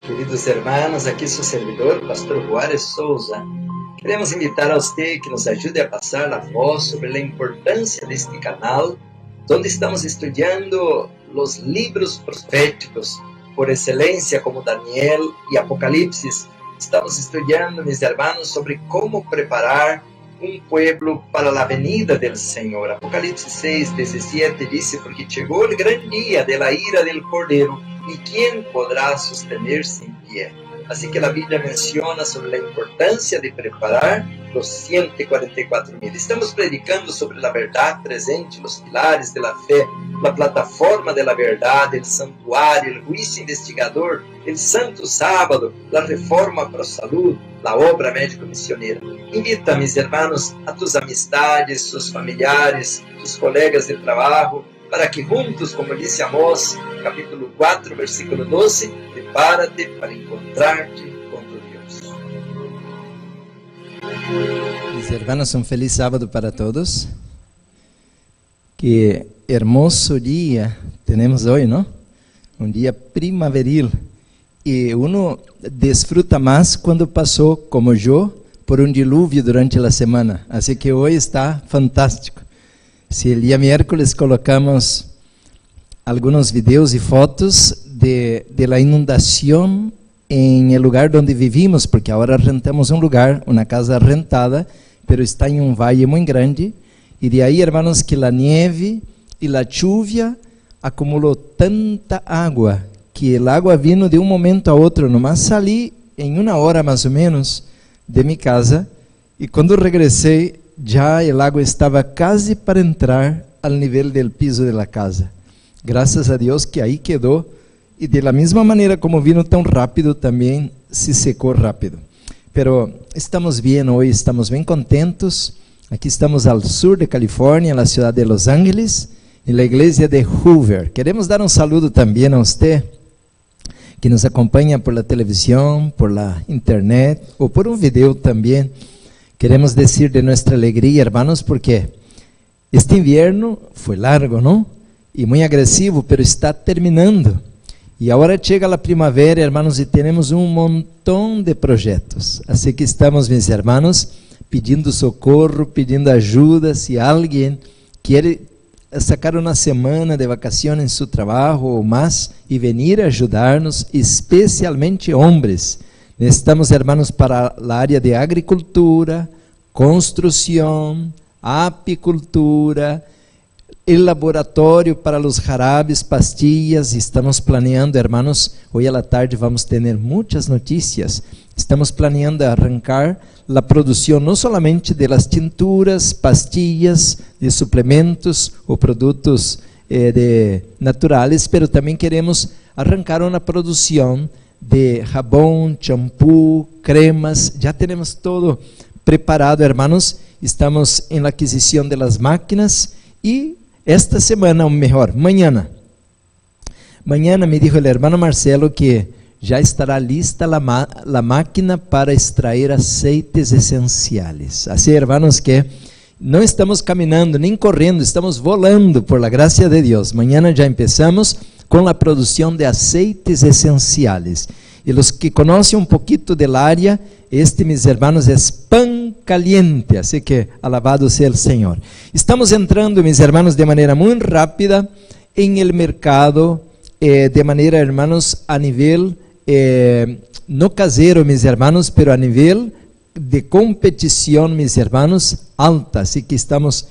Queridos hermanos, aqui seu servidor, Pastor Juárez Souza. Queremos invitar a você que nos ajude a passar a voz sobre a importância deste canal, onde estamos estudando os livros proféticos por excelência, como Daniel e Apocalipse. Estamos estudando, meus irmãos, sobre como preparar um pueblo para a venida do Senhor. Apocalipse 6:17 diz: porque chegou o grande dia da ira del Cordeiro, e quem poderá sostener-se em pé? Assim que a Bíblia menciona sobre a importância de preparar os 144.000. Estamos predicando sobre a verdade presente, os pilares da fé, a plataforma da verdade, o santuário, o juízo investigador, o santo sábado, a reforma para a saúde, a obra médico-missioneira. Invita, meus irmãos, a tus amistades, seus familiares, tus colegas de trabalho, para que juntos, como disse Amós, capítulo 4, versículo 12, prepárate para encontrar-te com tu Deus. Mis hermanos, um feliz sábado para todos. Que hermoso dia temos hoje, não? Um dia primaveril. E uno desfruta mais quando passou, como eu, por um dilúvio durante a semana. Assim que hoje está fantástico. Se el día miércoles colocamos algunos videos y fotos de la inundación en el lugar donde vivimos, porque ahora rentamos un lugar, una casa rentada, pero está en un valle muy grande, y de ahí, hermanos, que la nieve y la lluvia acumuló tanta agua, que el agua vino de un momento a otro. Nomás salí en una hora más o menos de mi casa, y cuando regresé, já o água estava quase para entrar ao nível do piso da casa. Graças a Deus que aí quedou, e de la mesma maneira como vino tão rápido, também se secou rápido. Pero estamos bem hoje, estamos bem contentos. Aqui estamos ao sul de Califórnia, na cidade de Los Angeles, na igreja de Hoover. Queremos dar um saludo também a você, que nos acompanha por la televisão, por la internet, ou por um vídeo também. Queremos dizer de nossa alegria, hermanos, porque este inverno foi largo, não? E muito agressivo, pero está terminando. E agora chega a primavera, hermanos, e temos um montão de projetos. Assim que estamos, meus hermanos, pedindo socorro, pedindo ajuda. Se alguém quer sacar uma semana de vacação em seu trabalho ou mais e vir ajudar-nos, especialmente homens. Necessitamos, hermanos, para a área de agricultura, construção, apicultura, o laboratório para os jarabes, pastillas. Estamos planeando, hermanos, hoje à tarde vamos ter muitas notícias. Estamos planeando arrancar a produção não somente de las tinturas, pastillas, de suplementos ou produtos naturais, pero também queremos arrancar uma produção de jabón, shampoo, cremas. Já temos todo preparado, hermanos. Estamos em la aquisição de las máquinas e esta semana, ou melhor, mañana me dijo el hermano Marcelo que já estará lista la máquina para extrair aceites essenciais. Assim, hermanos, que não estamos caminhando nem correndo, estamos volando por la gracia de Deus. Mañana já empezamos com a produção de aceites essenciais. E os que conhecem um pouquinho da área, meus hermanos, é pan caliente, assim que alabado seja o Senhor. Estamos entrando, meus hermanos, de maneira muito rápida em el mercado, de maneira, hermanos, a nível, no caseiro, meus hermanos, pero a nível de competição, meus hermanos, alta. Assim que estamos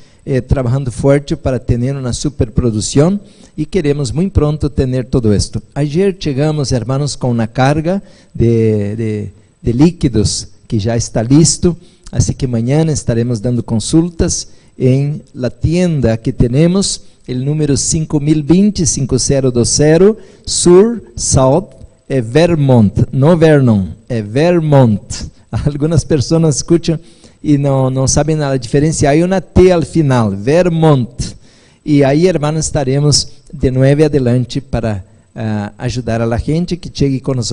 trabalhando forte para ter uma superprodução e queremos muito pronto ter todo isto. Ayer chegamos, hermanos, com uma carga de líquidos que já está listo, assim que amanhã estaremos dando consultas em la tienda que temos, o número 5020-5020, Sur South, Vermont, não Vernon, é Vermont. Algumas pessoas escutam e não sabem a diferença. Há uma T al final, Vermont. E aí, hermanos, estaremos de 9 adelante para ajudar a la gente que chegue com nós.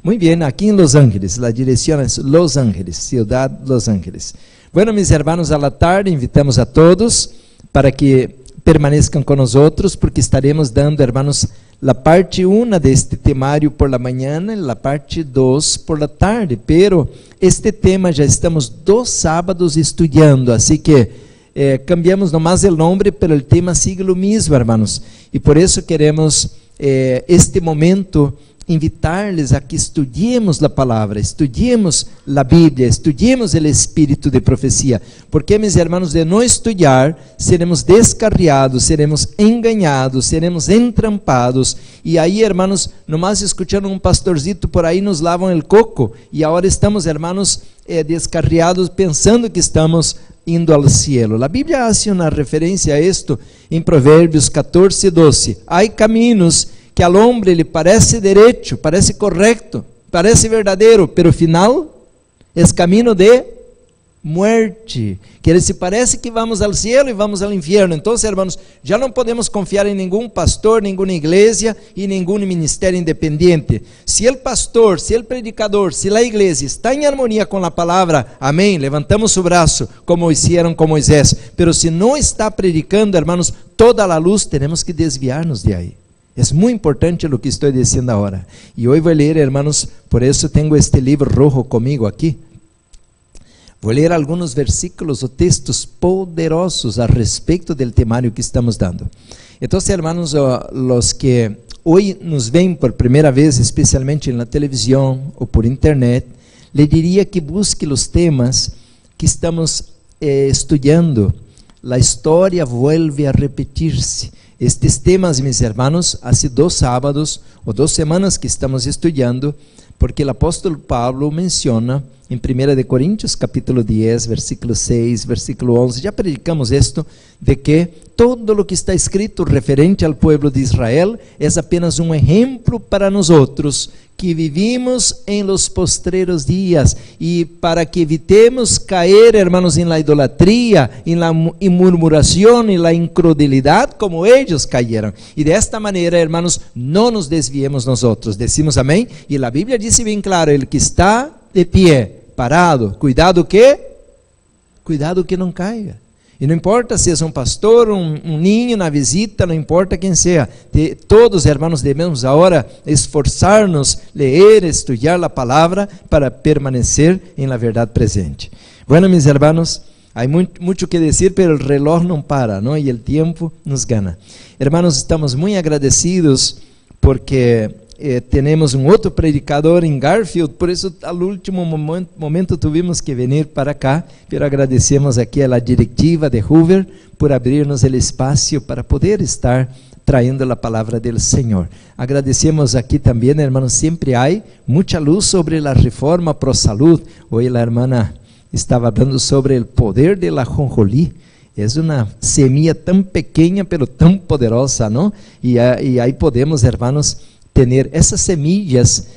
Muito bem, aqui em Los Angeles, a direção é Los Angeles, Ciudad Los Angeles. Bueno, mis hermanos, a la tarde invitamos a todos para que permaneçam com nós, porque estaremos dando, hermanos, la parte 1 de este temario por la mañana y la parte 2 por la tarde, pero este tema ya estamos 2 sábados estudiando, así que cambiamos nomás el nombre, pero el tema sigue lo mismo, hermanos, y por eso queremos este momento invitarles a que estudiemos la palavra, estudiemos la Bíblia, estudiemos el espírito de profecia, porque, mis hermanos, de não estudar, seremos descarriados, seremos engañados, seremos entrampados, e aí, hermanos, nomás escuchando um pastorzito por aí, nos lavam el coco, e agora estamos, hermanos, descarriados, pensando que estamos indo ao cielo. A Bíblia hace uma referência a esto em Provérbios 14:12. Há caminhos que al hombre le parece derecho, parece correcto, parece verdadero, pero o final es camino de muerte. Que se parece que vamos al cielo e vamos al infierno. Entonces, hermanos, já não podemos confiar em nenhum pastor, nenhuma igreja e nenhum ministério independiente. Se o pastor, se o predicador, se a igreja está em harmonia com a palavra, amém, levantamos o braço, como hicieron com Moisés. Pero se não está predicando, hermanos, toda a luz, temos que desviar-nos de aí. É muito importante o que estou dizendo agora. E hoje vou ler, hermanos, por isso tenho este livro rojo comigo aqui. Vou ler alguns versículos ou textos poderosos a respeito do temário que estamos dando. Então, hermanos, os que hoje nos veem por primeira vez, especialmente na televisão ou por internet, lhe diria que busque os temas que estamos estudando. A história vuelve a repetir-se. Estes temas, mis hermanos, há 2 sábados ou 2 semanas que estamos estudando, porque o apóstolo Pablo menciona em 1 de Coríntios, capítulo 10, versículo 6, versículo 11, já predicamos esto, de que todo o que está escrito referente ao povo de Israel é apenas um exemplo para nós outros, que vivimos em los postreros dias, e para que evitemos cair, hermanos, em la idolatria, em la murmuração, em la incredulidade, como eles caíram. E desta maneira, hermanos, não nos desviemos nós outros. Decimos amém? E a Bíblia diz bem claro: el que está de pé, parado, cuidado que não caia. E não importa se é um pastor, um ninho na visita, não importa quem seja. Todos, hermanos, devemos agora esforçar-nos, ler, estudar a palavra para permanecer em la verdade presente. Bueno, mis hermanos, há muito que dizer, pero o reloj não para, não? E o tempo nos gana. Hermanos, estamos muito agradecidos porque temos um outro predicador em Garfield, por isso, ao último momento tivemos que vir para cá, pero agradecemos aqui a diretiva de Hoover por abrir-nos o espaço para poder estar traindo a palavra do Senhor. Agradecemos aqui também, hermanos, sempre há muita luz sobre a reforma pro salud. Hoje a irmã estava falando sobre o poder de la ajonjolí. É uma semilla tão pequena, pero tão poderosa, não? E aí podemos, hermanos, ter essas semillas,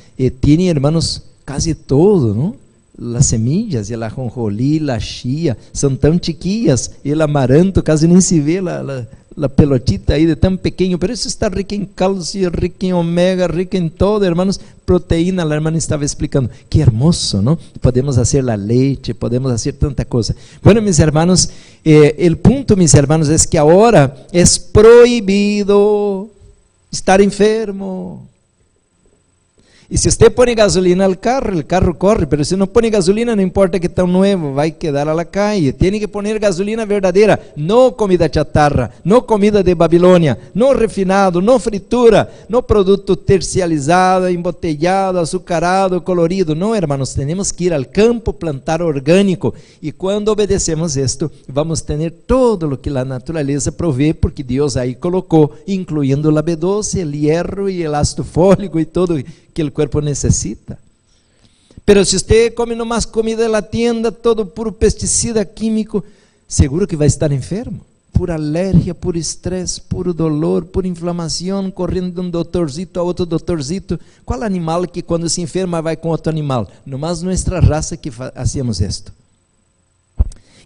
tienen, hermanos, casi todo, ¿no? Las semillas, el ajonjolí, la chía, são tão chiquillas, el amaranto, casi nem se vê la pelotita aí de tão pequeno, pero isso está rico em cálcio, rico em omega, rico em todo, hermanos, proteína. A irmã estava explicando, que hermoso, ¿no? Podemos fazer la leite, podemos fazer tanta coisa. Bueno, mis hermanos, el punto, mis hermanos, es que ahora es prohibido estar enfermo. E se você põe gasolina al carro, o carro corre, pero se não põe gasolina, não importa que tão novo, vai quedar a la calle. Tem que pôr gasolina verdadeira, não comida chatarra, não comida de Babilônia, não refinado, não fritura, não produto tercializado, embotellado, açucarado, colorido. Não, hermanos, temos que ir ao campo, plantar orgânico, e quando obedecemos isto, vamos ter todo o que a natureza provê, porque Deus aí colocou, incluindo o B12, o hierro e o ácido fólico e tudo que o corpo necessita. Pero se você come nomás comida da tienda, todo puro pesticida químico, seguro que vai estar enfermo. Pura alergia, puro estresse, puro dolor, pura inflamação, correndo de um doutorzito a outro doutorzito. Qual animal que quando se enferma vai com outro animal? Nomás nossa raça que hacemos isto.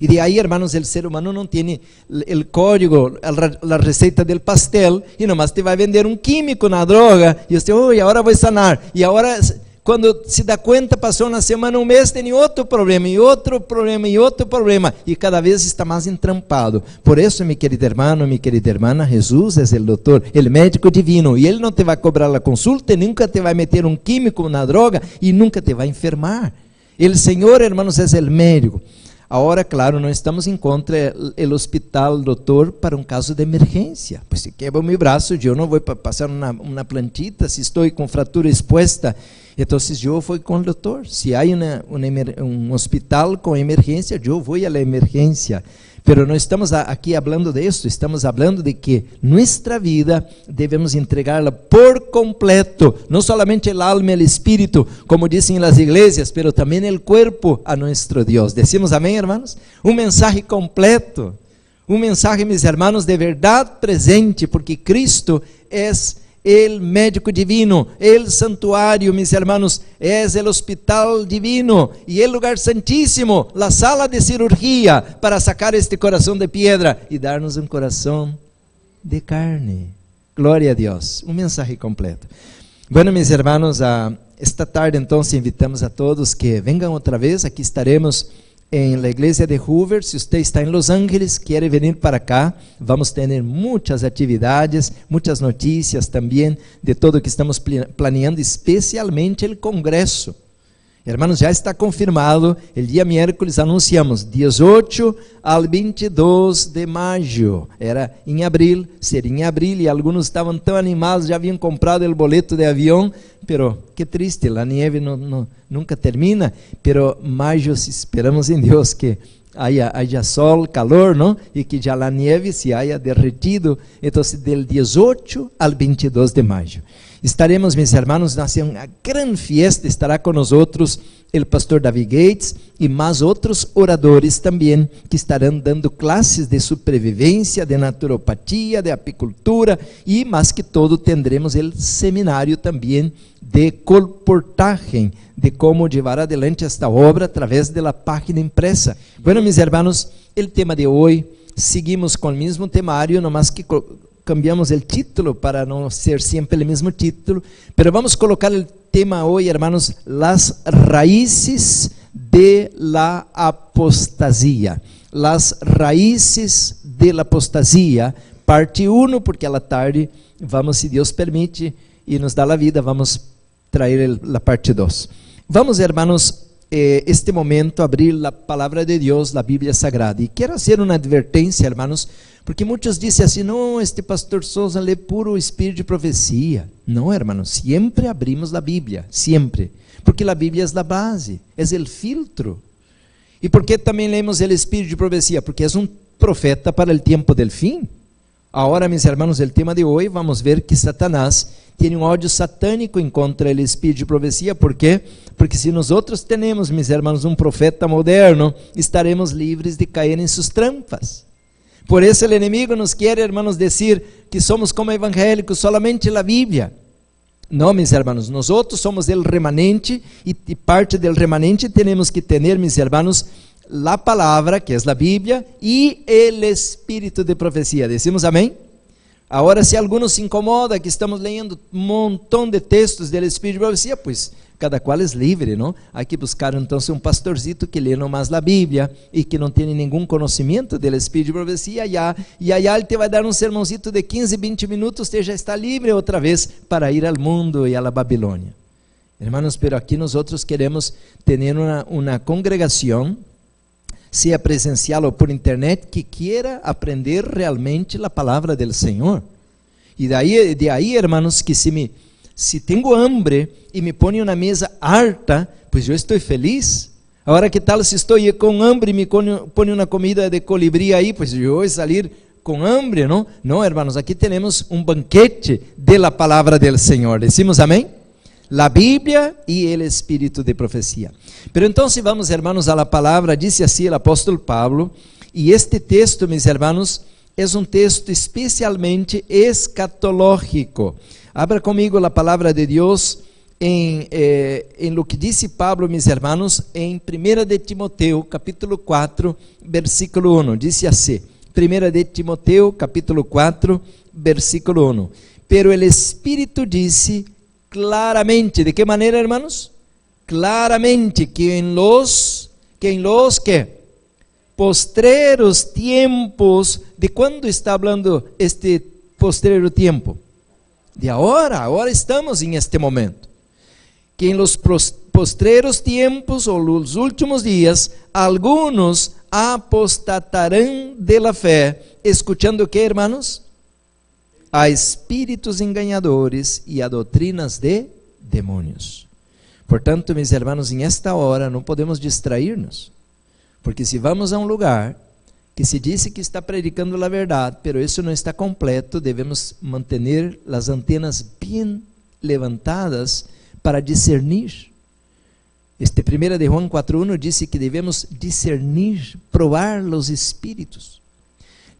E de aí, hermanos, o ser humano não tem o código, a receita del pastel, e nomás te vai vender um químico na droga, e você, agora vou sanar. E agora, quando se dá conta, passou uma semana, um mês, tem outro problema, e outro problema, e outro problema, e cada vez está mais entrampado. Por isso, meu querido irmão, minha querida irmã, Jesus é o doutor, o médico divino, e ele não te vai cobrar a consulta, nunca te vai meter um químico na droga, e nunca te vai enfermar. O Senhor, hermanos, é o médico. Agora, claro, não estamos em contra do hospital, doutor, para um caso de emergência. Pois se quebra o meu braço, eu não vou passar uma plantita, se estou com fratura exposta, então eu vou com o doutor. Se há um hospital com emergência, eu vou à emergência. Pero não estamos aqui falando de isso, estamos falando de que nossa vida devemos entregá-la por completo, não somente o alma e o espírito, como dizem as igrejas, pero também o corpo a nosso Deus. Decimos amém, hermanos? Um mensagem completo, um mensagem, meus hermanos, de verdade presente, porque Cristo é el médico divino, el santuário, mis hermanos, es el hospital divino y el lugar santísimo, la sala de cirugía para sacar este corazón de piedra y darnos un corazón de carne. Glória a Deus. Um mensaje completo. Bueno, mis hermanos, esta tarde entonces invitamos a todos que vengan otra vez. Aquí estaremos en la iglesia de Hoover. Si usted está en Los Ángeles, quiere venir para acá, vamos a tener muchas actividades, muchas noticias también de todo que estamos planeando, especialmente el Congreso. Hermanos, já está confirmado, el día miércoles anunciamos, 18 al 22 de mayo, era em abril, seria em abril, e alguns estavam tão animados, já haviam comprado o boleto de avião, pero que triste, a neve nunca termina, pero mayo, esperamos em Deus que haya sol, calor, não? E que já a neve se haya derretido. Então, del 18 al 22 de mayo. Estaremos, meus irmãos, na uma grande fiesta, estará com nós outros o pastor David Gates e mais outros oradores também, que estarão dando classes de sobrevivência, de naturopatia, de apicultura, e mais que todo, tendremos o seminário também de colportagem, de como levar adelante esta obra através da página impressa. Bueno, meus irmãos, o tema de hoje, seguimos com o mesmo temário, nomás que cambiamos o título para não ser sempre o mesmo título, pero vamos colocar o tema hoje, hermanos, las raíces de la apostasía. Las raíces de la apostasía, parte 1, porque a la tarde vamos, se Deus permite e nos dá a vida, vamos trazer a parte 2. Vamos, hermanos, este momento abrir a palavra de Deus, a Bíblia Sagrada. E quero fazer uma advertência, hermanos, porque muitos dizem assim, não, este pastor Souza lê puro espírito de profecia. Não, hermanos, sempre abrimos a Bíblia, sempre. Porque a Bíblia é a base, é o filtro. E por que também lemos o espírito de profecia? Porque é um profeta para o tempo del fim. Agora, meus irmãos, o tema de hoje, vamos ver que Satanás tem um ódio satânico em contra do espírito de profecia. Por quê? Porque se nós outros temos, meus irmãos, um profeta moderno, estaremos livres de cair em suas trampas. Por isso o inimigo nos quer, hermanos, dizer que somos como evangélicos, solamente a Bíblia. Não, meus irmãos, nós outros somos o remanente, e parte do remanente temos que ter, meus irmãos, a palavra, que é a Bíblia, e o espírito de profecia. Decimos amém? Agora, se alguns se incomoda que estamos lendo um montão de textos do espírito de profecia, pues cada qual é livre, não? Há que buscar então um pastorzito que lê nomás a Bíblia e que não tem nenhum conhecimento do espírito de profecia, e aí ele te vai dar um sermãozito de 15, 20 minutos, você já está livre outra vez para ir ao mundo e à Babilônia. Hermanos, pero aqui nós outros queremos ter uma congregação, seja presencial ou por internet, que quiera aprender realmente a palavra do Senhor. E de aí, hermanos, que se tenho hambre e me põe uma mesa harta, pues eu estou feliz. Agora, que tal se estou com hambre e me põe uma comida de colibrí aí, pues eu vou sair com hambre, não? Não, hermanos, aqui temos um banquete de la palavra del Senhor. Decimos amém? La Bíblia e o espírito de profecia. Pero então, vamos, hermanos, a la palavra, disse assim o apóstolo Pablo, e este texto, meus hermanos, é um texto especialmente escatológico. Abra comigo a palavra de Deus em lo que disse Pablo, meus hermanos, em 1 de Timoteo, capítulo 4, versículo 1. Disse assim, 1 de Timoteo, capítulo 4, versículo 1. Pero el Espírito disse claramente, ¿de qué manera, hermanos? claramente que en los que postreros tiempos, ¿de cuándo está hablando este postrero tiempo? De ahora estamos en este momento. Que en los postreros tiempos o los últimos días, algunos apostatarán de la fe, escuchando ¿qué, hermanos? A espíritus engañadores y a doutrinas de demonios. Portanto, mis hermanos, en esta hora não podemos distrair-nos, porque se vamos a um lugar que se diz que está predicando a verdade, pero isso não está completo, devemos manter as antenas bem levantadas para discernir. Este 1 de Juan 4:1 diz que devemos discernir, provar os espíritos.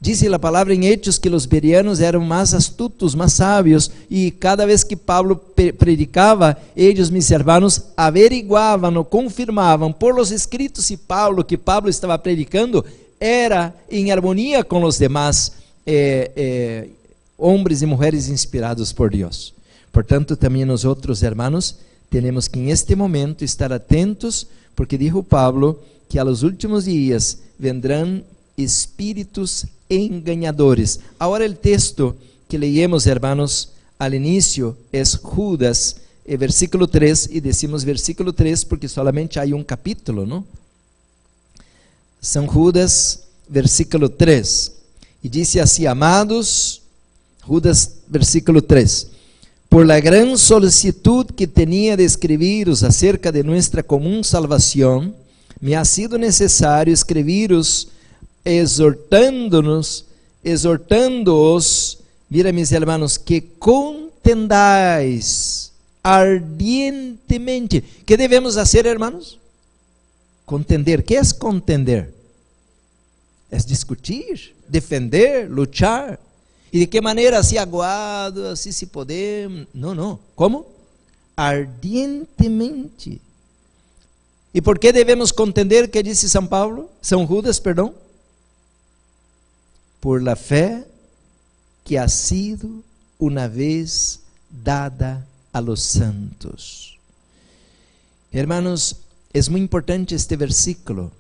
Diz a palavra em Hechos que os bereanos eram mais astutos, mais sábios, e cada vez que Paulo predicava, eles, mis hermanos, averiguavam ou confirmavam por los escritos que Paulo estava predicando era em harmonia com os demais homens e mulheres inspirados por Deus. Portanto, também nós outros, hermanos, temos que em este momento estar atentos, porque dijo Pablo que a los últimos dias vendrão espíritos engañadores. Agora o texto que leímos, hermanos, al inicio é Judas, versículo 3, e decimos versículo 3 porque solamente há um capítulo, não? São Judas, versículo 3, e disse assim: amados, Judas, versículo 3, por la gran solicitud que tenía de escribiros acerca de nuestra común salvación, me ha sido necesario escribiros exortándoos, mira mis hermanos, que contendáis ardientemente. ¿Qué debemos hacer, hermanos? Contender. ¿Qué es contender? Es discutir, defender, luchar. ¿Y de qué manera? Así aguado, así si podemos. No. ¿Cómo? Ardientemente. ¿Y por qué debemos contender? ¿Qué dice São Judas, perdón? Por la fe que ha sido una vez dada a los santos. Hermanos, es muy importante este versículo.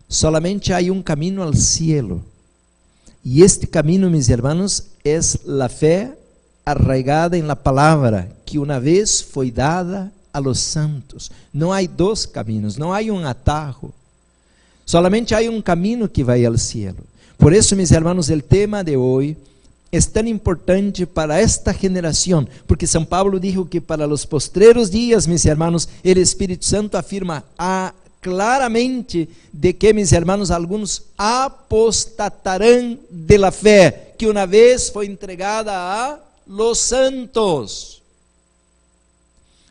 Solamente hay un camino al cielo. Y este camino, mis hermanos, es la fe arraigada en la palabra que una vez fue dada a los santos. No hay dos caminos, no hay un atajo. Solamente hay un camino que va al cielo. Por eso, mis hermanos, el tema de hoy es tan importante para esta generación, porque São Paulo dijo que para los postreros días, mis hermanos, el Espíritu Santo afirma claramente de que, mis hermanos, algunos apostatarán de la fe que una vez fue entregada a los santos.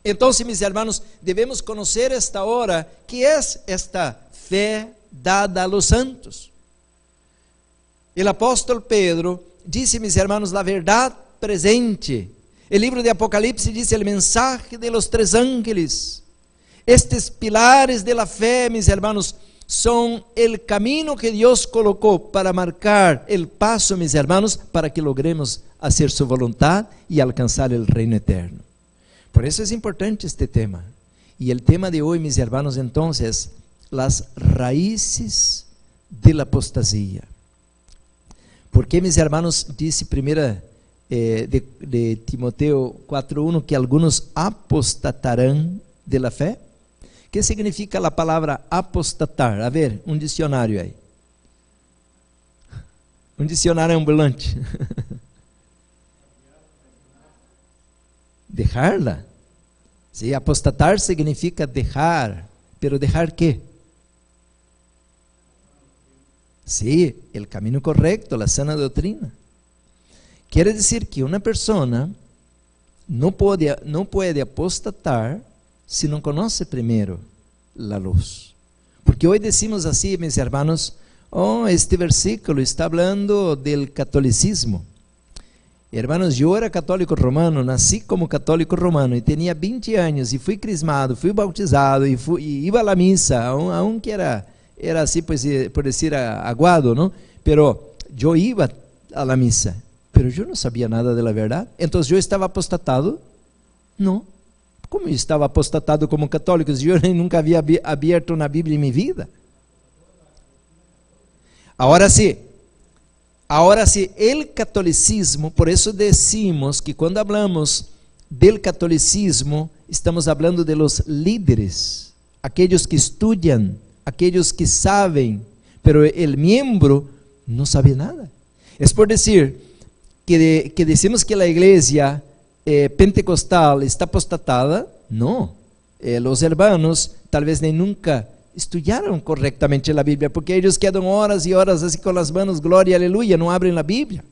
Entonces, mis hermanos, debemos conocer esta hora, que es esta fe dada a los santos. El apóstolo Pedro dice, mis hermanos, la verdad presente. El libro de Apocalipsis dice el mensaje de los 3 ángeles. Estes pilares de la fe, mis hermanos, son el camino que Dios colocó para marcar el paso, mis hermanos, para que logremos hacer su voluntad y alcanzar el reino eterno. Por eso es importante este tema. Y el tema de hoy, mis hermanos, entonces, las raíces de la apostasía. Porque, mis hermanos, dice primera de Timoteo 4:1 que algunos apostatarán de la fe. ¿Qué significa la palabra apostatar? A ver, un dicionario ahí. Un dicionario ambulante. Dejarla. Sí, apostatar significa dejar. ¿Pero dejar qué? Sí, el camino correcto, la sana doctrina. Quiere decir que una persona no puede apostatar si no conoce primero la luz. Porque hoy decimos así, mis hermanos, este versículo está hablando del catolicismo. Hermanos, yo era católico romano, nací como católico romano y tenía 20 años y fui crismado, fui bautizado y iba a la misa, aunque era así, pues, por decir, aguado, ¿no? Pero yo iba a la misa, pero yo no sabía nada de la verdad. Entonces, ¿yo estaba apostatado? No. como eu estava apostatado como católico? Eu nem nunca havia aberto uma Bíblia em minha vida. Ahora sí, el catolicismo, por eso decimos que cuando hablamos del catolicismo, estamos hablando de los líderes, aquellos que estudian, aquellos que saben, pero el miembro no sabe nada. Es por decir que decimos que la iglesia pentecostal está apostatada. No, los hermanos tal vez ni nunca estudiaram corretamente a Bíblia, porque eles quedam horas e horas assim com as manos, glória, aleluia, não abrem a Bíblia,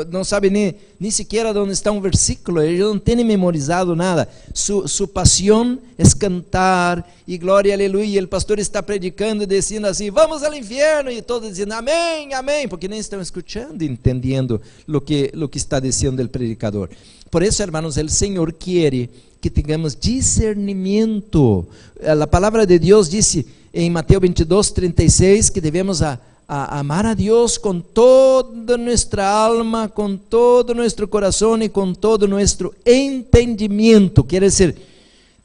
não sabem nem sequer onde está um versículo, eles não têm memorizado nada. Su paixão é cantar e glória, aleluia. O pastor está predicando e dizendo assim: vamos ao inferno, e todos dizendo amém, amém, porque nem estão escutando, entendendo o que está dizendo o predicador. Por isso, hermanos, o Senhor quer que tenhamos discernimento. A palavra de Deus disse em Mateus 22:36 que devemos amar a Deus com toda nuestra alma, com todo nuestro coração e com todo nuestro entendimento. Quer dizer,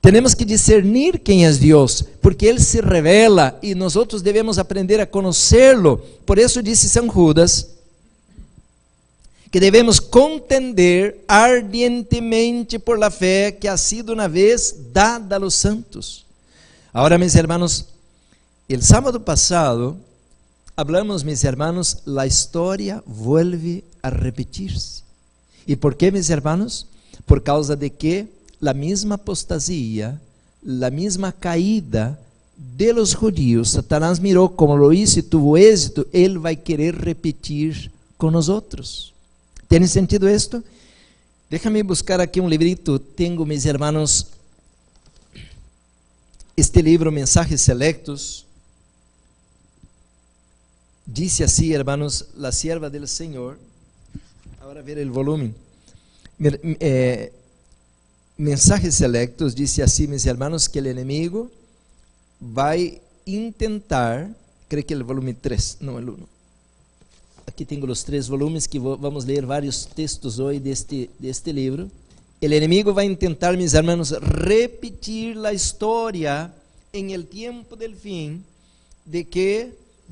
temos que discernir quem é Deus, porque Ele se revela e nós devemos aprender a conhecê-lo. Por isso disse São Judas que devemos contender ardientemente por la fé que ha sido una vez dada a los santos. Ahora, mis hermanos, el sábado pasado hablamos, mis hermanos, la historia vuelve a repetirse. ¿Y por qué, mis hermanos? Por causa de que la misma apostasía, la misma caída de los judíos, Satanás miró como lo hizo y tuvo éxito, él va a querer repetir con nosotros. ¿Tiene sentido esto? Déjame buscar aquí un librito. Tengo, mis hermanos, este libro, Mensajes Selectos. Dice así, hermanos, la sierva del Señor. Ahora ver el volumen. Mensajes Selectos, dice así, mis hermanos, que el enemigo va a intentar, creo que el volumen 3, no el 1. Aqui tenho os 3 volumes que vamos ler vários textos hoje deste livro. O inimigo vai tentar, mis hermanos, repetir a história em el tempo del fim de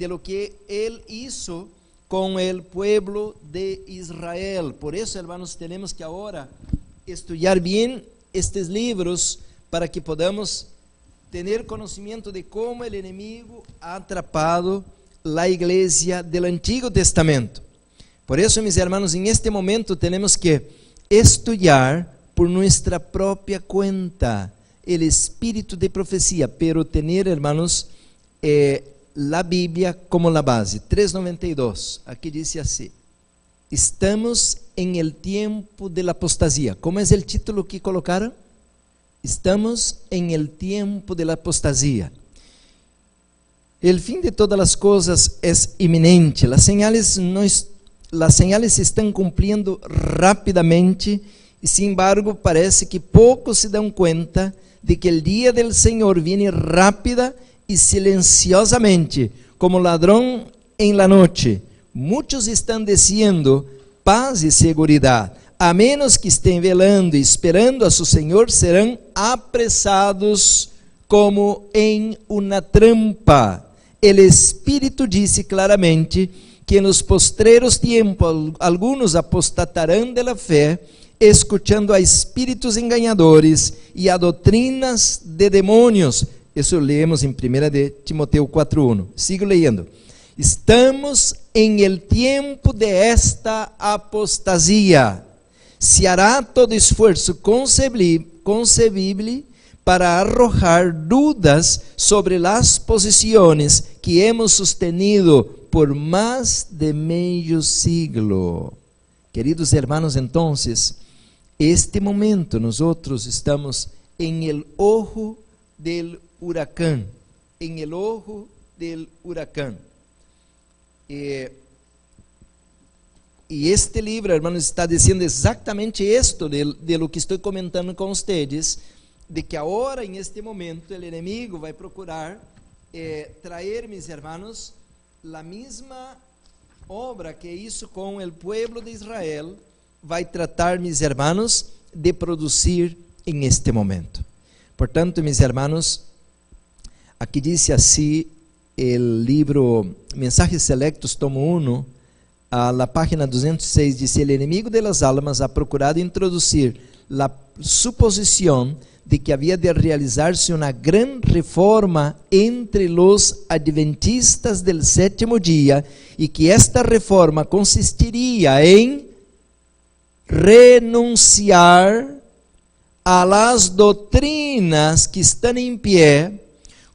lo que ele hizo com el pueblo de Israel. Por isso, hermanos, temos que agora estudar bem estes livros para que podamos ter conhecimento de como o inimigo ha atrapado la iglesia del Antiguo Testamento. Por eso, mis hermanos, en este momento tenemos que estudiar por nuestra propia cuenta el espíritu de profecía, pero tener, hermanos, la Biblia como la base. 3:92, aquí dice así: estamos en el tiempo de la apostasía. ¿Cómo es el título que colocaron? Estamos en el tiempo de la apostasía. El fin de todas las cosas es inminente. Las señales se están cumpliendo rápidamente y sin embargo parece que pocos se dan cuenta de que el día del Señor viene rápida y silenciosamente, como ladrón en la noche. Muchos están diciendo paz y seguridad. A menos que estén velando y esperando a su Señor, serán apresados como en una trampa. El Espíritu dice claramente que en los postreros tiempos algunos apostatarán de la fe, escuchando a espíritus engañadores y a doctrinas de demonios. Eso leemos en 1 de Timoteo 4:1. Sigo leyendo. Estamos en el tiempo de esta apostasía. Se hará todo esfuerzo concebible para arrojar dudas sobre las posiciones que hemos sostenido por más de medio siglo. Queridos hermanos, entonces, este momento nosotros estamos en el ojo del huracán, en el ojo del huracán. Y este libro, hermanos, está diciendo exactamente esto de lo que estoy comentando con ustedes, de que ahora, en este momento, el enemigo va a procurar traer, mis hermanos, la misma obra que hizo con el pueblo de Israel, va a tratar, mis hermanos, de producir en este momento. Por tanto, mis hermanos, aquí dice así el libro Mensajes Selectos, tomo 1, a la página 206, dice: el enemigo de las almas ha procurado introducir la suposición de que había de realizarse una gran reforma entre los adventistas del séptimo día y que esta reforma consistiría en renunciar a las doctrinas que están en pie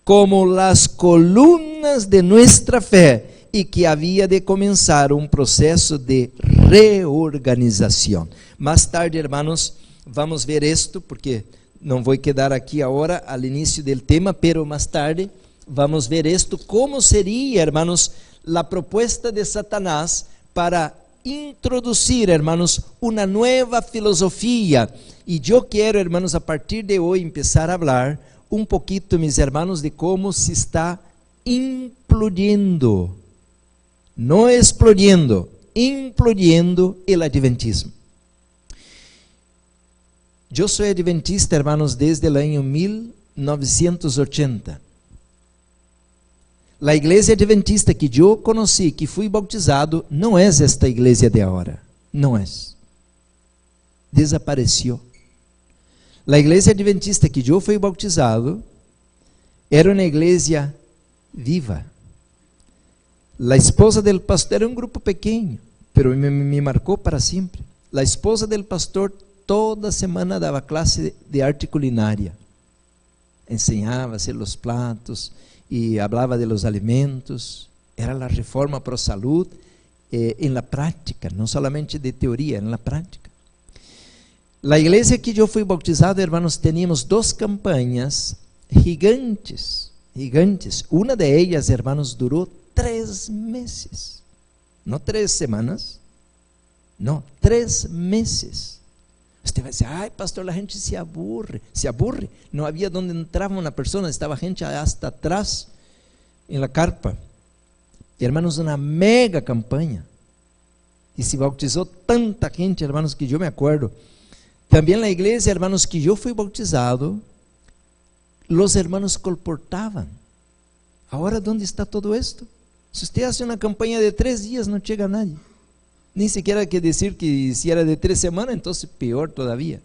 como las columnas de nuestra fe y que había de comenzar un proceso de reorganización. Más tarde, hermanos, vamos ver esto, porque não vou quedar aqui agora ao início do tema, pero mais tarde vamos ver esto, como seria, hermanos, a proposta de Satanás para introduzir, hermanos, uma nova filosofia. E eu quero, hermanos, a partir de hoje, começar a falar um pouquinho, mis hermanos, de como se está implodindo, não explodindo, implodindo o adventismo. Eu sou adventista, hermanos, desde o ano 1980. A igreja adventista que eu conheci, que fui bautizado, não é esta igreja de agora. Não é. Desapareceu. A igreja adventista que eu fui bautizado era uma igreja viva. A esposa do pastor era um grupo pequeno, pero me marcou para sempre. A esposa do pastor toda semana dava classe de arte culinária. Ensinava a fazer os pratos e falava de los alimentos. Era a reforma pro salud em la prática, não somente de teoria, em la prática. A igreja que eu fui bautizado, hermanos, teníamos 2 campanhas gigantes, gigantes. Uma de ellas, hermanos, durou 3 meses. Não 3 semanas, não, 3 meses. Você vai dizer: ai, pastor, a gente se aburre. Se aburre? Não havia onde entrava uma pessoa, estava gente hasta atrás, em la carpa. Hermanos, uma mega campanha. E se bautizou tanta gente, hermanos, que eu me acordo. Também na igreja, hermanos, que eu fui bautizado, os hermanos colportavam. Agora, onde está todo isto? Se você faz uma campanha de 3 dias, não chega a nadie. Nem sequer quer dizer que se era de 3 semanas, então pior todavia.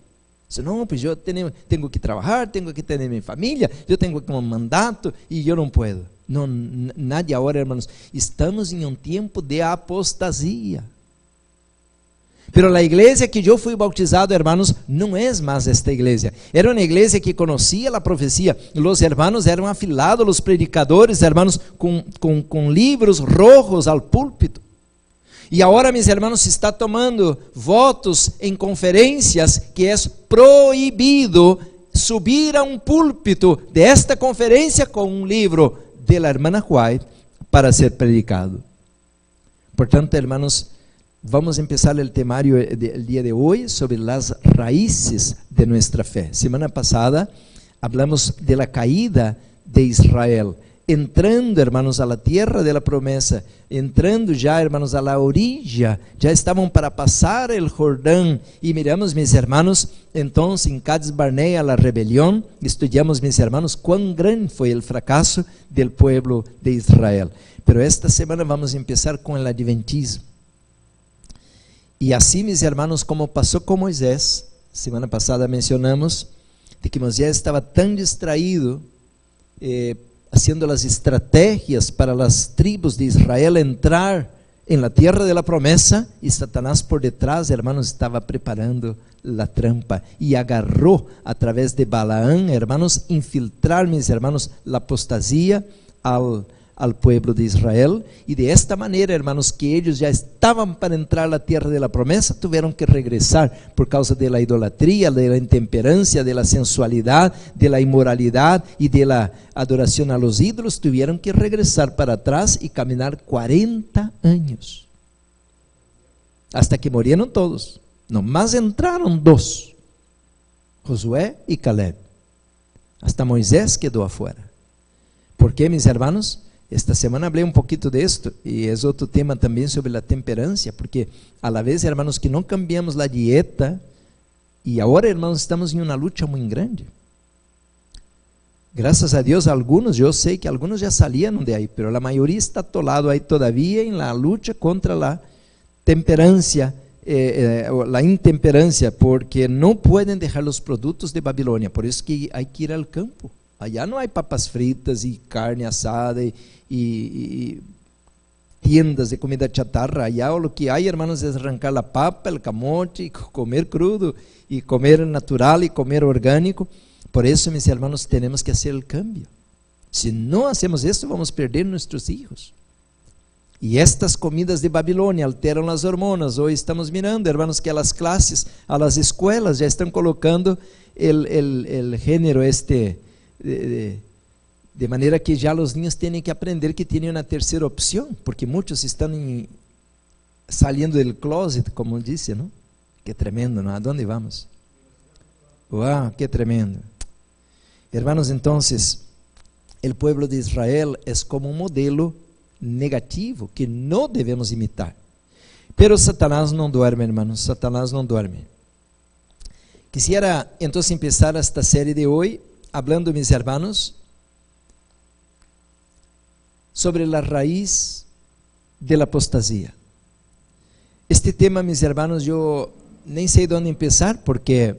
Não, pues eu tenho que trabalhar, tenho que ter minha família, eu tenho um mandato e eu não posso. Não, nadie agora, hermanos. Estamos em um tempo de apostasia. Pero a igreja que eu fui bautizado, hermanos, não é mais esta igreja. Era uma igreja que conhecia a profecia. Os hermanos eram afilados, os predicadores, hermanos, com livros rojos ao púlpito. E agora, meus irmãos, se está tomando votos em conferências que é proibido subir a um púlpito desta conferência com um livro de la hermana White para ser predicado. Portanto, hermanos, vamos começar o temario del dia de hoje sobre as raízes de nossa fé. Semana passada hablamos de la caída de Israel, entrando, hermanos, a la tierra de la promesa, entrando já, hermanos, a la orilla, já estavam para passar el Jordão, e miramos, mis hermanos, então, em Cades Barnea, la rebelión, estudiamos, mis hermanos, quão grande foi o fracasso del pueblo de Israel. Pero esta semana vamos começar com o adventismo. E assim, mis hermanos, como passou com Moisés, semana passada mencionamos, de que Moisés estava tão distraído, haciendo las estrategias para las tribus de Israel entrar en la tierra de la promesa, y Satanás por detrás, hermanos, estaba preparando la trampa y agarró a través de Balaam, hermanos, infiltrar, mis hermanos, la apostasía al pueblo de Israel, y de esta manera, hermanos, que ellos ya estaban para entrar a la tierra de la promesa, tuvieron que regresar por causa de la idolatría, de la intemperancia, de la sensualidad, de la inmoralidad y de la adoración a los ídolos. Tuvieron que regresar para atrás y caminar 40 años hasta que murieron todos. Nomás entraron 2, Josué y Caleb. Hasta Moisés quedó afuera. ¿Por qué, mis hermanos? Esta semana hablé un poquito de esto, y es otro tema también sobre la temperancia, porque a la vez, hermanos, que no cambiamos la dieta, E agora, irmãos, estamos em uma luta muito grande. Graças a Deus, algunos, eu sei que algunos já saíram de aí, mas a maioria está atolado aí todavía em la luta contra a temperancia, la intemperancia, porque não podem deixar os produtos de Babilônia. Por isso que há que ir ao campo. Allá não há papas fritas e carne assada e tiendas de comida chatarra. Allá o que há, hermanos, é arrancar a papa, o camote, comer crudo, e comer natural e comer orgânico. Por isso, meus irmãos, temos que fazer o cambio. Se não hacemos isso, vamos perder nossos filhos. E estas comidas de Babilônia alteram as hormonas. Hoje estamos mirando, hermanos, que as classes, as escolas já estão colocando o gênero de maneira que já os niños têm que aprender que têm uma terceira opção, porque muitos estão saindo do closet, como disse, não? Que tremendo, não? ¿A onde vamos? Uau, que tremendo. Hermanos, entonces, el pueblo de Israel es como un modelo negativo que no debemos imitar. Pero Satanás no duerme, hermanos, Satanás no duerme. Quisiera entonces empezar esta serie de hoy hablando, mis hermanos, sobre la raíz de la apostasía. Este tema, mis hermanos, yo nem sei de onde empezar, porque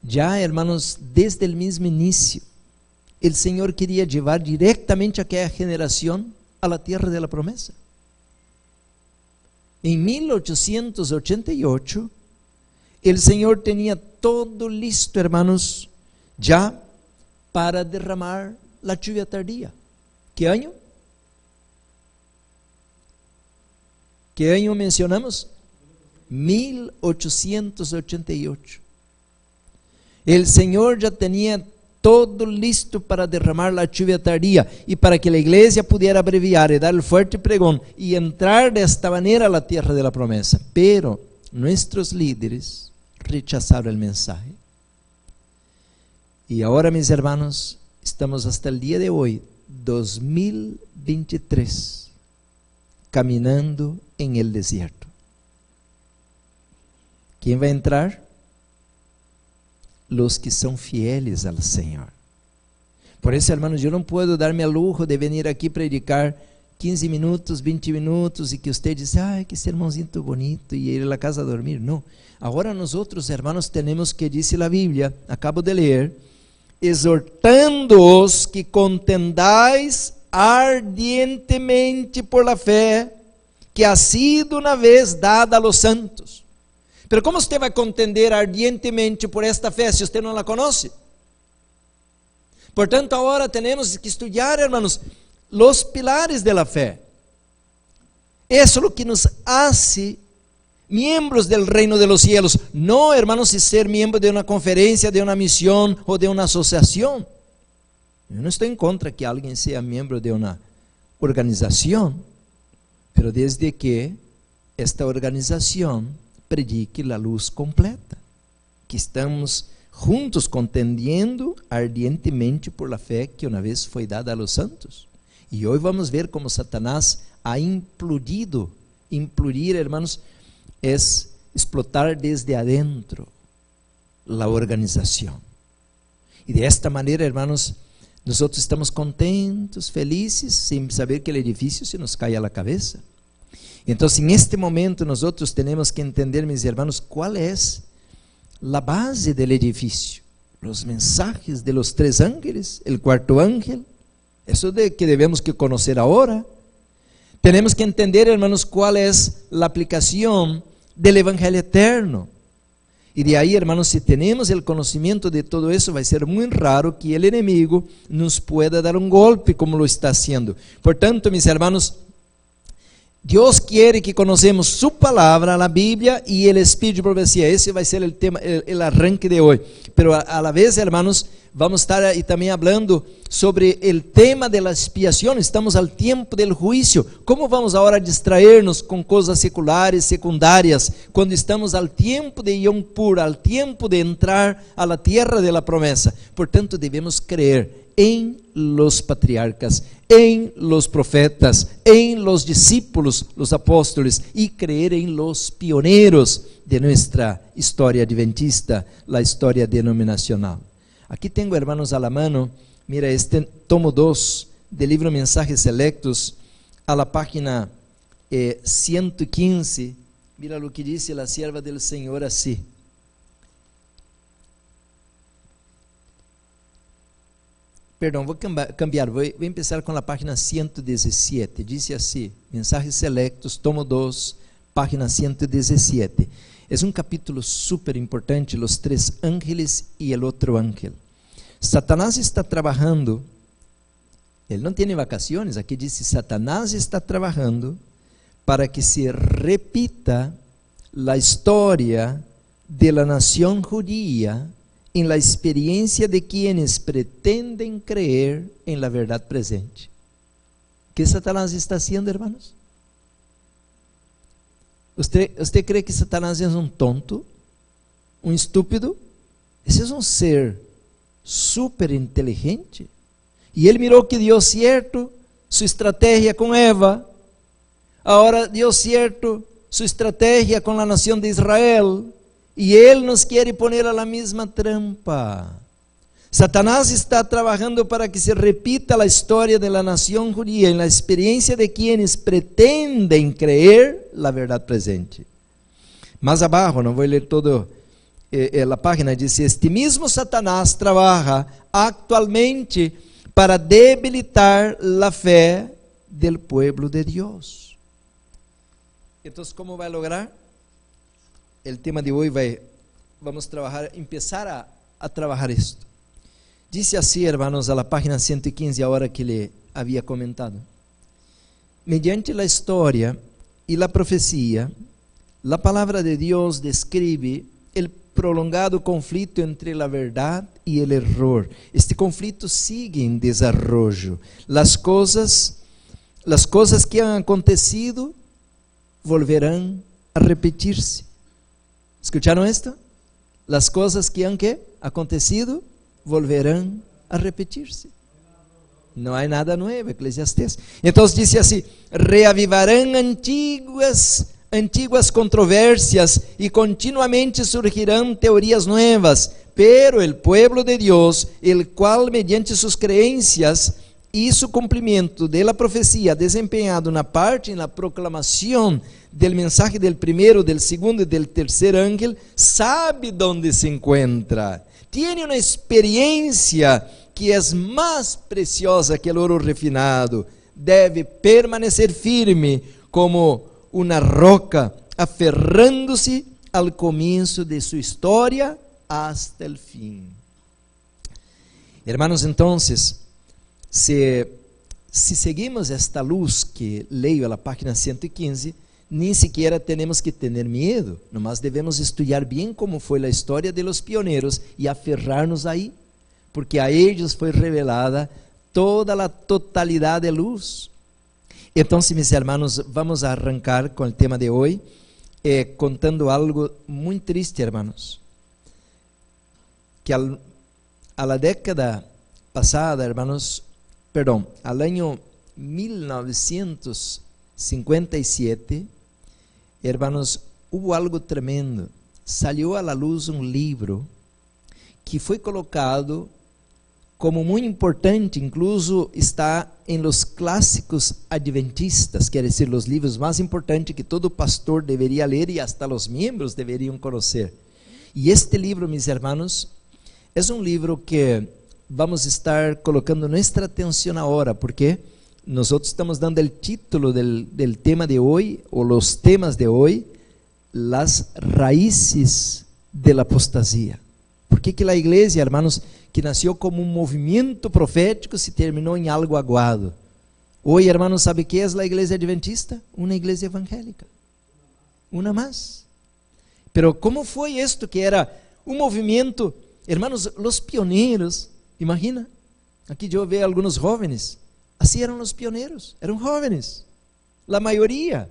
já, hermanos, desde o mesmo início, o Senhor queria levar diretamente aquela geração a la tierra de la promesa. Em 1888, o Senhor tinha todo listo, hermanos, já para derramar a lluvia tardía. Que ano? Que ano mencionamos? 1888. O Senhor já tinha todo listo para derramar a lluvia tardía e para que a igreja pudiera abreviar e dar o fuerte pregón e entrar desta maneira a tierra de la promesa. Pero nuestros líderes rechazaram o mensaje. E agora, mis hermanos, estamos hasta el día de hoy, 2023, caminando en el desierto. ¿Quién va a entrar? Los que são fieles ao Senhor. Por isso, hermanos, eu não posso dar-me a lujo de vir aqui predicar 15 minutos, 20 minutos e que você diz, ai, que sermãozinho bonito, e ir à casa a dormir. Não. Agora nós outros, hermanos, temos que, diz a Bíblia, acabo de ler, exortando-os que contendais ardientemente por la fé que ha sido uma vez dada a los santos. Pero como você vai contender ardientemente por esta fé se você não la conhece? Portanto, agora temos que estudar, hermanos, los pilares de la fé. Eso es lo que nos hace miembros del reino de los cielos. No, hermanos, ser miembro de una conferencia, de una misión o de una asociación. Yo no estoy en contra que alguien sea miembro de una organización, pero desde que esta organización predique la luz completa, que estamos juntos contendiendo ardientemente por la fe que una vez foi dada a los santos. E hoje vamos ver como Satanás ha implodido. Implodir, hermanos, é explotar desde adentro la organização. E de esta maneira, hermanos, nós estamos contentos, felizes, sem saber que o edifício se nos cai a la cabeça. Então, em este momento, nós temos que entender, meus irmãos, qual é a base do edifício. Os mensajes de los 3 ángeles, o quarto ángel, isso de que devemos que conhecer agora. Temos que entender, hermanos, qual é a aplicação do evangelho eterno. E de aí, hermanos, se temos o conhecimento de todo isso, vai ser muito raro que o inimigo nos pueda dar um golpe como lo está haciendo. Portanto, meus hermanos, Deus quer que conhecemos sua palavra, a Bíblia e o Espírito de profecia. Esse vai ser o tema, o arranque de hoje. Pero a la vez, hermanos, vamos estar aí também falando sobre o tema da expiação. Estamos ao tempo do juízo. Como vamos agora distrair-nos com coisas seculares, secundárias, quando estamos ao tempo de Yom Kippur, ao tempo de entrar à terra da promessa? Portanto, devemos crer em los patriarcas, em los profetas, em los discípulos, los apóstoles, e crer em los pioneiros de nossa história adventista, a história denominacional. Aqui tenho, hermanos, a la mano, mira, este tomo 2 del livro Mensajes Selectos, a la página 115, mira lo que dice la sierva del Senhor assim. Perdão, vou cambiar, vou começar com a página 117, diz assim, Mensajes Selectos, tomo 2, página 117. É um capítulo super importante, os 3 ángeles e o outro ángel. Satanás está trabalhando, ele não tem vacações, aqui diz, Satanás está trabalhando para que se repita a história da nação judia em la experiência de quienes pretendem creer em la verdade presente. O que Satanás está haciendo, hermanos? ¿Usted cree que Satanás é um tonto? Um estúpido? Esse é um ser super inteligente. E ele mirou que deu certo sua estratégia com Eva. Agora deu certo sua estratégia com a nação de Israel. E ele nos quer poner a la mesma trampa. Satanás está trabalhando para que se repita a história da nação judia, na experiência de quienes pretendem creer a verdade presente. Mais abaixo, não vou ler toda a página, diz: este mesmo Satanás trabalha atualmente para debilitar a fé del pueblo de Deus. Então, como vai lograr? O tema de hoje vamos trabalhar, começar a trabalhar isto. Dice assim, hermanos, a la página 115, a hora que le havia comentado. Mediante a história e a profecia, a palavra de Deus descreve o prolongado conflito entre a verdade e o error. Este conflito sigue em desenvolvimento. As coisas que han acontecido volverão a repetir-se. ¿Escucharon esto? Las cosas que han acontecido volverão a repetir-se. Não há nada novo, Eclesiastes. Então disse assim: reavivarão antiguas controvérsias e continuamente surgirão teorias novas, pero el pueblo de Dios, el cual mediante sus creencias y su cumplimiento de la profecía desempeñado una parte en la proclamación del mensaje del primero, del segundo y del tercer ángel, sabe dónde se encuentra. Tiene una experiencia que es más preciosa que el oro refinado. Debe permanecer firme como una roca, aferrándose al comienzo de su historia hasta el fin. Hermanos, entonces, si seguimos esta luz que leio a la página 115, nem siquiera tenemos que tener miedo, nomás devemos estudar bem como foi a história de los pioneiros e aferrar-nos aí, porque a eles foi revelada toda a totalidade de luz. Então, meus irmãos, vamos a arrancar com o tema de hoje, contando algo muito triste, irmãos, que a la década passada, irmãos, al año 1957, hermanos, hubo algo tremendo. Salió a la luz um livro que foi colocado como muito importante, incluso está em los clássicos adventistas, quer dizer, os livros mais importantes que todo pastor deveria ler e hasta os membros deveriam conhecer. E este livro, meus irmãos, é um livro que vamos estar colocando nossa atenção agora, porque nós estamos dando o título del tema de hoje, ou os temas de hoje, las raíces de la apostasía. Por que a igreja, hermanos, que nasceu como um movimento profético, se terminou em algo aguado? Hoje, hermanos, ¿sabe que é a igreja adventista? Uma igreja evangélica. Uma mais. Pero como foi isto que era um movimento, hermanos, os pioneiros, Imagina, aqui eu vejo alguns jovens, assim eram os pioneiros, eram jovens, a maioria,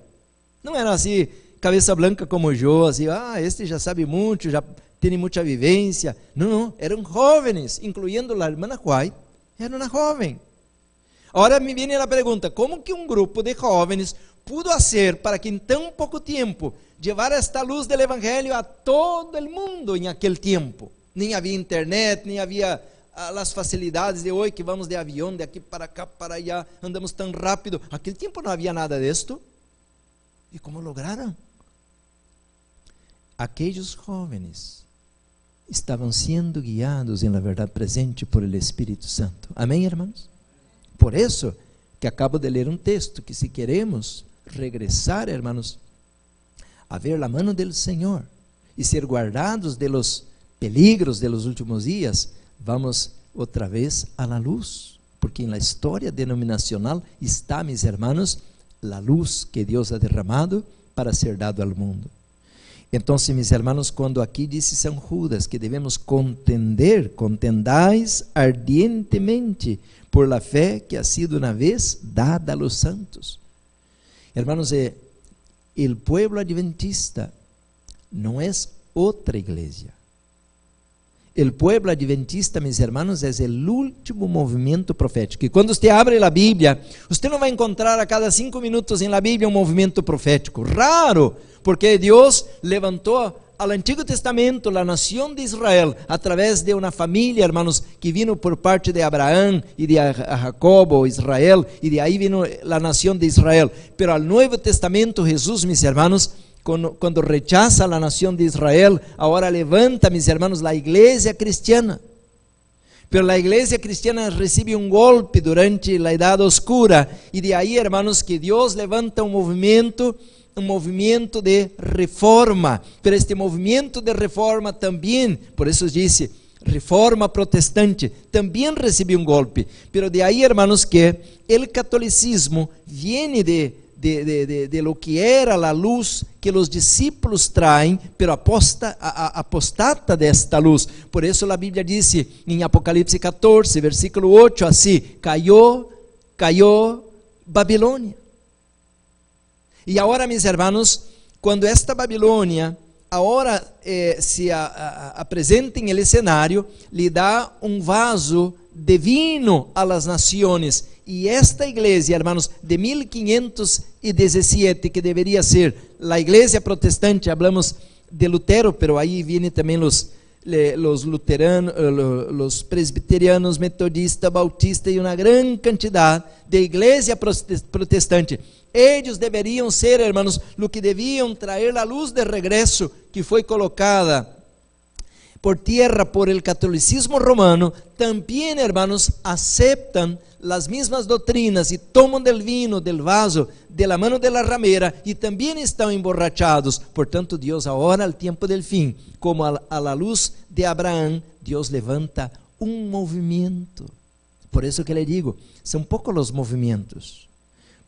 não eram assim, cabeça branca como eu, assim, este já sabe muito, já tem muita vivência, não, eram jovens, incluindo a irmã White, era uma jovem. Agora me vem a pergunta, como que um grupo de jovens pudo fazer para que em tão pouco tempo levar esta luz do evangelho a todo o mundo em aquele tempo? Nem havia internet, nem havia as facilidades de hoje, que vamos de avião, de aqui para cá, para allá, andamos tão rápido. Naquele tempo não havia nada disto. E como lograram? Aqueles jovens estavam sendo guiados em la verdade presente por el Espírito Santo. Amém, irmãos? Por isso que acabo de ler um texto, que se queremos regressar, hermanos, a ver a mano del Senhor e ser guardados de los peligros de los últimos dias, vamos outra vez a la luz, porque na história denominacional está, mis hermanos, la luz que Deus ha derramado para ser dado ao mundo. Então, mis hermanos, quando aqui disse São Judas que devemos contendais ardientemente por la fé que ha sido una vez dada a los santos. Hermanos, el pueblo adventista no es otra iglesia. El pueblo adventista, mis hermanos, es el último movimiento profético. E quando você abre a Bíblia, você não vai encontrar a cada 5 minutos em la Bíblia um movimento profético. Raro, porque Deus levantou ao Antigo Testamento a nação de Israel através de uma família, hermanos, que vino por parte de Abraão e de Jacobo, Israel, e de aí vino a nação de Israel. Pero al Nuevo Testamento, Jesus, mis hermanos, quando rechaza a nação de Israel, agora levanta, mis hermanos, a igreja cristiana. Pero a igreja cristiana recebe um golpe durante a Idade Oscura, e de aí, hermanos, que Deus levanta um movimento de reforma. Pero este movimento de reforma também, por isso disse, reforma protestante, também recebeu um golpe. Pero de aí, hermanos, que o catolicismo viene de lo que era a luz que os discípulos traem, pero apostata desta luz. Por isso a Bíblia disse em Apocalipse 14, versículo 8, assim: caiu Babilônia. E agora, mis hermanos, quando esta Babilônia agora se apresenta em el cenário, lhe dá um vaso de vino a las naciones. E esta igreja, hermanos, de 1517, que deveria ser a igreja protestante, hablamos de Lutero, pero aí viene também os luteranos, os presbiterianos, metodistas, bautistas e uma grande quantidade de igreja protestante. Eles deveriam ser, hermanos, o que deviam trazer a luz de regresso que foi colocada por tierra por el catolicismo romano. También, hermanos, aceptan las mismas doctrinas y toman del vino, del vaso, de la mano de la ramera, y también están emborrachados. Por tanto, Dios ahora, al tiempo del fin, como a la luz de Abraham, Dios levanta un movimiento. Por eso que le digo, son pocos los movimientos.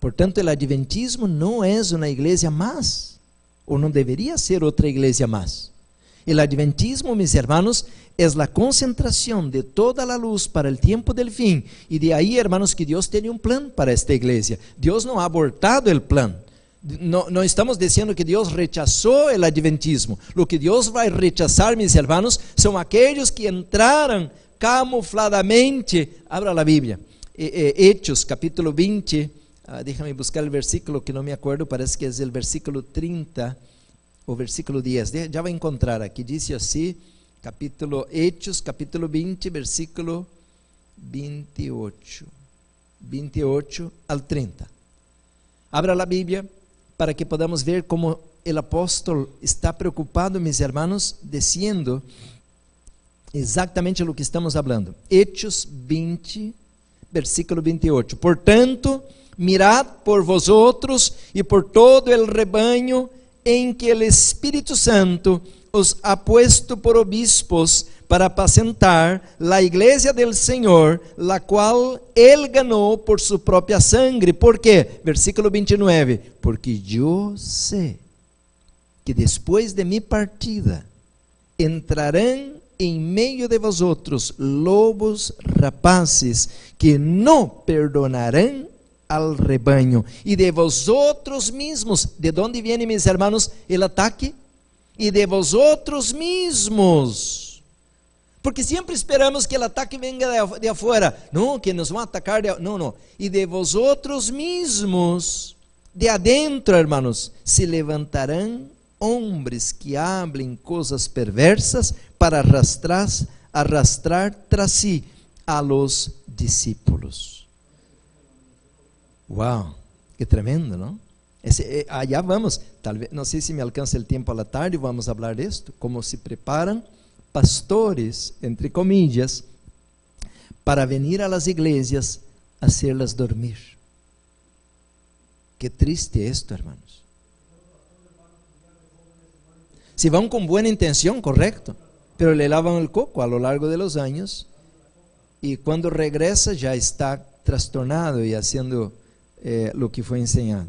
Por tanto, el adventismo no es una iglesia más, o no debería ser otra iglesia más. El adventismo, mis hermanos, es la concentración de toda la luz para el tiempo del fin. Y de ahí, hermanos, que Dios tiene un plan para esta iglesia. Dios no ha abortado el plan. No estamos diciendo que Dios rechazó el adventismo. Lo que Dios va a rechazar, mis hermanos, son aquellos que entraron camufladamente. Abra la Biblia. Hechos, capítulo 20. Déjame buscar el versículo que no me acuerdo. Parece que es el versículo 30. O versículo 10, já vai encontrar aqui, diz assim, Hechos, capítulo 20, versículo 28 al 30. Abra a Bíblia para que podamos ver como o apóstolo está preocupado, mis hermanos, dizendo exatamente o que estamos falando. Hechos 20, versículo 28. Portanto, mirad por vosotros e por todo el rebanho em que o Espírito Santo os ha puesto por obispos para apacentar a igreja del Senhor, la qual ele ganhou por su própria sangre. ¿Por quê? Versículo 29. Porque eu sei que depois de mi partida entrarão em meio de vosotros lobos rapaces que no perdonarán al rebaño. Y de vosotros mismos, ¿de dónde viene, mis hermanos, el ataque? Y de vosotros mismos. Porque siempre esperamos que el ataque venga de afuera. No, que nos van a atacar no. Y de vosotros mismos, de adentro, hermanos, se levantarán hombres que hablen cosas perversas para arrastrar tras sí a los discípulos. Wow, qué tremendo, ¿no? Allá vamos, tal vez, no sé si me alcanza el tiempo a la tarde, vamos a hablar de esto, cómo se preparan pastores, entre comillas, para venir a las iglesias a hacerlas dormir. Qué triste esto, hermanos. Si van con buena intención, correcto, pero le lavan el coco a lo largo de los años y cuando regresa ya está trastornado y haciendo lo que fue enseñado.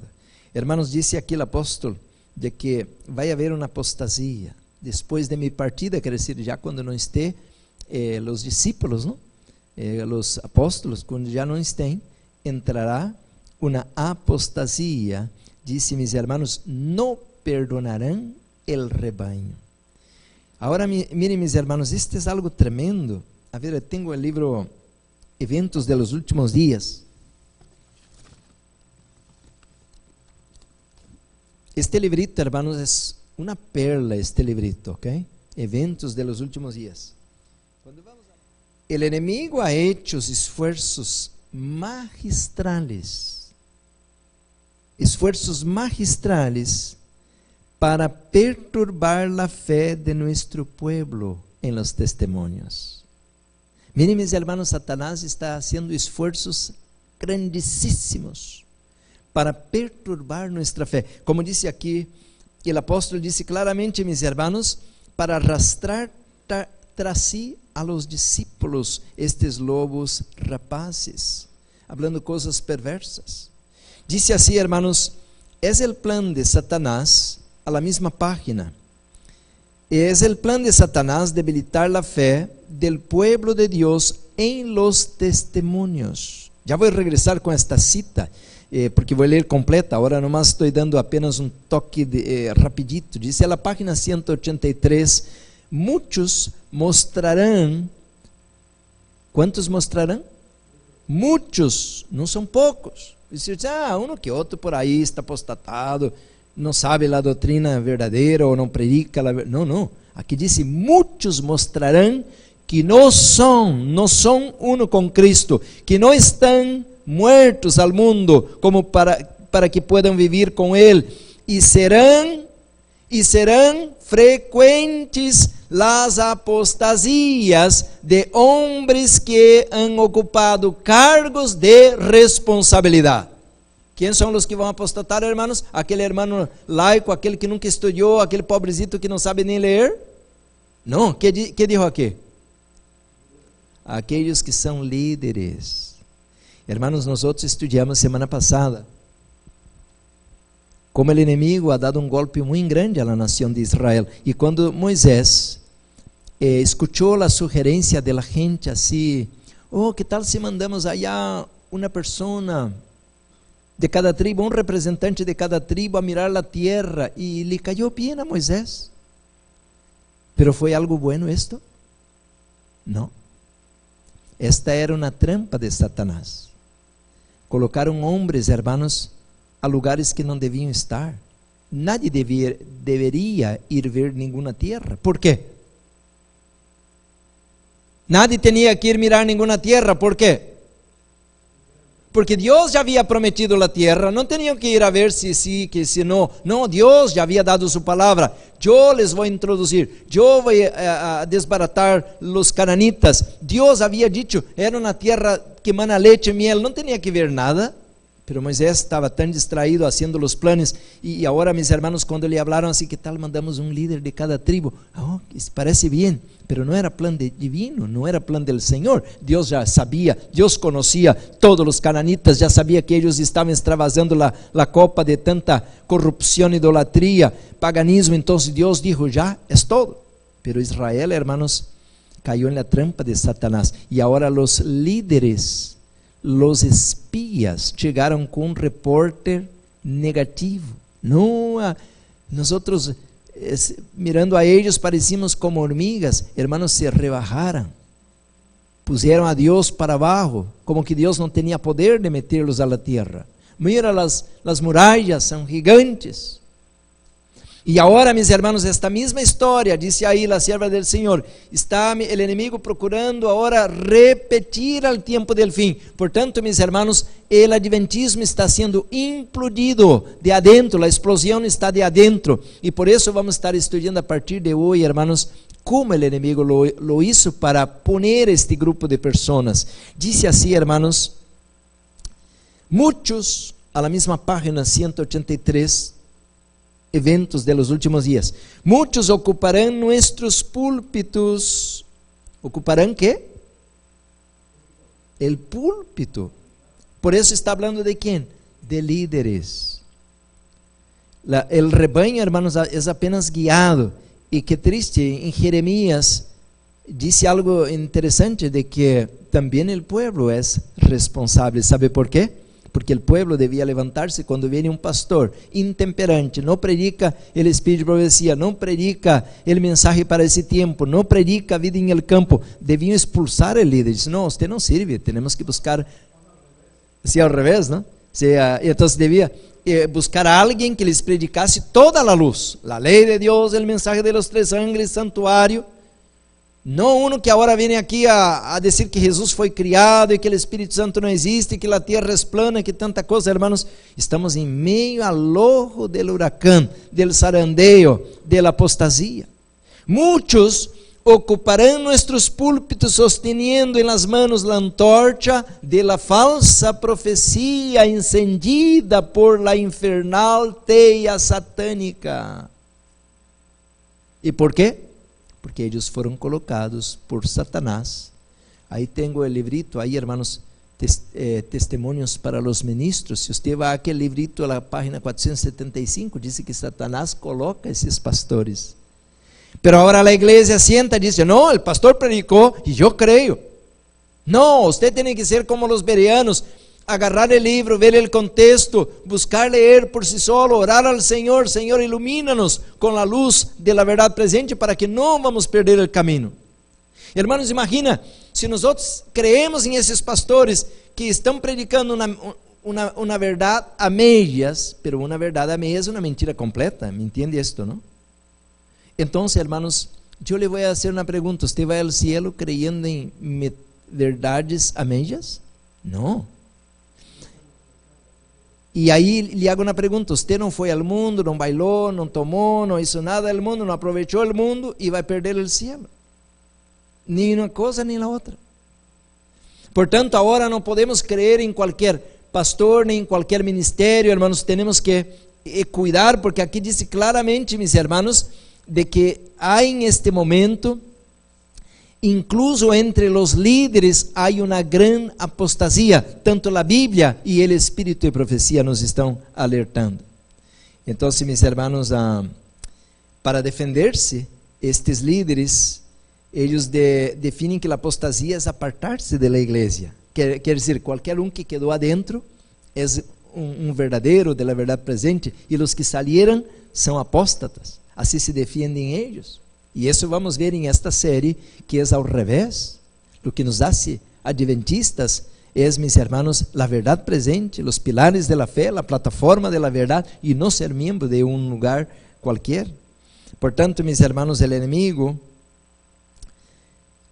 Hermanos, dice aquí el apóstol de que va a haber una apostasía después de mi partida, quiere decir ya cuando no esté los discípulos, ¿no? Los apóstolos, cuando ya no estén, entrará una apostasía. Dice, mis hermanos, no perdonarán el rebaño. Ahora miren, mis hermanos, este es algo tremendo. A ver, tengo el libro Eventos de los Últimos Días. Este librito, hermanos, es una perla, este librito, ¿ok? Eventos de los Últimos Días. El enemigo ha hecho esfuerzos magistrales para perturbar la fe de nuestro pueblo en los testimonios. Miren, mis hermanos, Satanás está haciendo esfuerzos grandísimos para perturbar nuestra fe. Como dice aquí, el apóstol dice claramente, mis hermanos, para arrastrar tras sí a los discípulos, estos lobos rapaces, hablando cosas perversas. Dice así, hermanos, es el plan de Satanás, a la misma página, es el plan de Satanás debilitar la fe del pueblo de Dios en los testimonios. Ya voy a regresar con esta cita, porque voy a leer completa, ahora nomás estoy dando apenas un toque rapidito. Dice a la página 183, muchos mostrarán, ¿cuántos mostrarán? Muchos, no son pocos. Dice, uno que otro por ahí está apostatado, no sabe la doctrina verdadera o no predica la verdad. No, aquí dice, muchos mostrarán que no son uno con Cristo, que no están muertos al mundo como para que puedan vivir con Él, y serán frecuentes las apostasías de hombres que han ocupado cargos de responsabilidad. ¿Quién son los que van a apostatar, hermanos? Aquel hermano laico, aquel que nunca estudió, aquel pobrecito que no sabe ni leer. No, ¿qué dijo aquí? Aquellos que são líderes. Hermanos, nosotros estudiamos semana pasada como el enemigo ha dado un golpe muy grande a la nación de Israel. Y cuando Moisés escuchó la sugerencia de la gente así, ¿qué tal si mandamos allá una persona de cada tribu, un representante de cada tribu a mirar la tierra? Y le cayó bien a Moisés. ¿Pero fue algo bueno esto? No. Esta era una trampa de Satanás. Colocaron hombres, hermanos, a lugares que no debían estar. Nadie debería ir ver ninguna tierra. ¿Por qué? Nadie tenía que ir mirar ninguna tierra. ¿Por qué? Porque Dios ya había prometido la tierra. No tenían que ir a ver si sí, que si no. No, Dios ya había dado su palabra. Yo les voy a introducir. Yo voy a desbaratar los cananitas. Dios había dicho, era una tierra que mana leche y miel. No tenía que ver nada. Pero Moisés estaba tan distraído haciendo los planes. Y ahora, mis hermanos, cuando le hablaron así, ¿qué tal mandamos un líder de cada tribu? Parece bien, pero no era plan divino, no era plan del Señor. Dios ya sabía, Dios conocía todos los cananitas, ya sabía que ellos estaban extravasando la copa de tanta corrupción, idolatría, paganismo. Entonces Dios dijo, ya es todo. Pero Israel, hermanos, cayó en la trampa de Satanás. Y ahora los líderes, los espías, llegaron con un reporte negativo. No, nosotros mirando a ellos parecíamos como hormigas. Hermanos, se rebajaron, pusieron a Dios para abajo, como que Dios no tenía poder de meterlos a la tierra. Mira, las murallas son gigantes. Y ahora, mis hermanos, esta misma historia, dice ahí la sierva del Señor, está el enemigo procurando ahora repetir al tiempo del fin. Por tanto, mis hermanos, el adventismo está siendo implodido de adentro, la explosión está de adentro. Y por eso vamos a estar estudiando a partir de hoy, hermanos, cómo el enemigo lo hizo para poner este grupo de personas. Dice así, hermanos, muchos, a la misma página 183, eventos de los últimos días. Muchos ocuparán nuestros púlpitos. ¿Ocuparán qué? El púlpito. Por eso está hablando de quién? De líderes. El rebaño, hermanos, es apenas guiado. Y qué triste, en Jeremías dice algo interesante de que también el pueblo es responsable. ¿Sabe por qué? Porque el pueblo debía levantarse cuando viene un pastor intemperante, no predica el espíritu de profecía, no predica el mensaje para ese tiempo, no predica vida en el campo. Debían expulsar el líder. Dice, no, usted no sirve, tenemos que buscar, así al revés, ¿no? Entonces debía buscar a alguien que les predicase toda la luz, la ley de Dios, el mensaje de los tres ángeles, santuario. No uno que ahora viene aquí a decir que Jesús fue criado y que el Espíritu Santo no existe, que la tierra es plana, que tanta cosa. Hermanos, estamos en medio al ojo del huracán, del zarandeo, de la apostasía. Muchos ocuparán nuestros púlpitos sosteniendo en las manos la antorcha de la falsa profecía encendida por la infernal teia satánica. ¿Y por qué? Porque ellos fueron colocados por Satanás. Ahí tengo el librito, ahí, hermanos, testimonios para los ministros. Si usted va a aquel librito, a la página 475, dice que Satanás coloca esses pastores. Pero ahora la iglesia sienta y dice, no, el pastor predicó y yo creo. No, usted tiene que ser como los bereanos, agarrar el libro, ver el contexto, buscar leer por sí solo, orar al Señor. Señor, ilumínanos con la luz de la verdad presente para que no vamos a perder el camino. Hermanos, imagina, si nosotros creemos en esos pastores que están predicando una verdad a medias, pero una verdad a medias es una mentira completa, ¿me entiende esto, no? Entonces, hermanos, yo le voy a hacer una pregunta, ¿usted va al cielo creyendo en verdades a medias? No. Y ahí le hago una pregunta, usted no fue al mundo, no bailó, no tomó, no hizo nada del mundo, no aprovechó el mundo y va a perder el cielo. Ni una cosa ni la otra. Por tanto, ahora no podemos creer en cualquier pastor ni en cualquier ministerio, hermanos, tenemos que cuidar, porque aquí dice claramente, mis hermanos, de que hay en este momento, incluso entre los líderes hay una gran apostasía. Tanto la Biblia y el espíritu de profecía nos están alertando. Entonces, mis hermanos, para defenderse, estos líderes, ellos definen que la apostasía es apartarse de la iglesia. Quer decir, cualquier uno que quedó adentro es un verdadero de la verdad presente, y los que salieron son apóstatas. Así se defienden ellos. Y eso vamos a ver en esta serie, que es al revés. Lo que nos hace adventistas es, mis hermanos, la verdad presente, los pilares de la fe, la plataforma de la verdad, y no ser miembro de un lugar cualquier. Por tanto, mis hermanos, el enemigo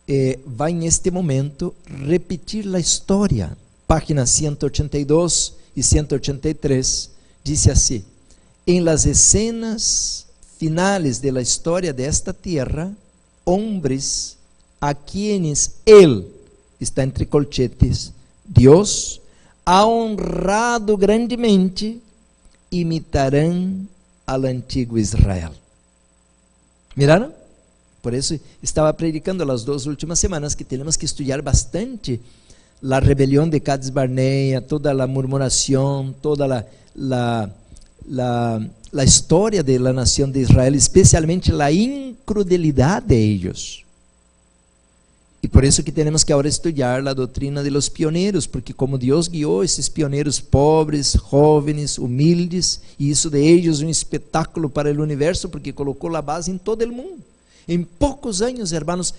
va en este momento repetir la historia. Páginas 182 y 183, dice así: en las escenas finales de la historia de esta tierra, hombres a quienes Él, está entre colchetes, Dios, ha honrado grandemente, imitarán al antiguo Israel. ¿Miraron? Por eso estaba predicando las 2 últimas semanas que tenemos que estudiar bastante la rebelión de Cades Barnea, toda la murmuración, toda la historia de la nación de Israel, especialmente la incredulidad de ellos. E por isso que temos que agora estudar a doutrina de los pioneiros, porque como Deus guiou esses pioneiros pobres, jovens, humildes, e isso de eles um espetáculo para o universo, porque colocou a base em todo o mundo. Em poucos anos, hermanos,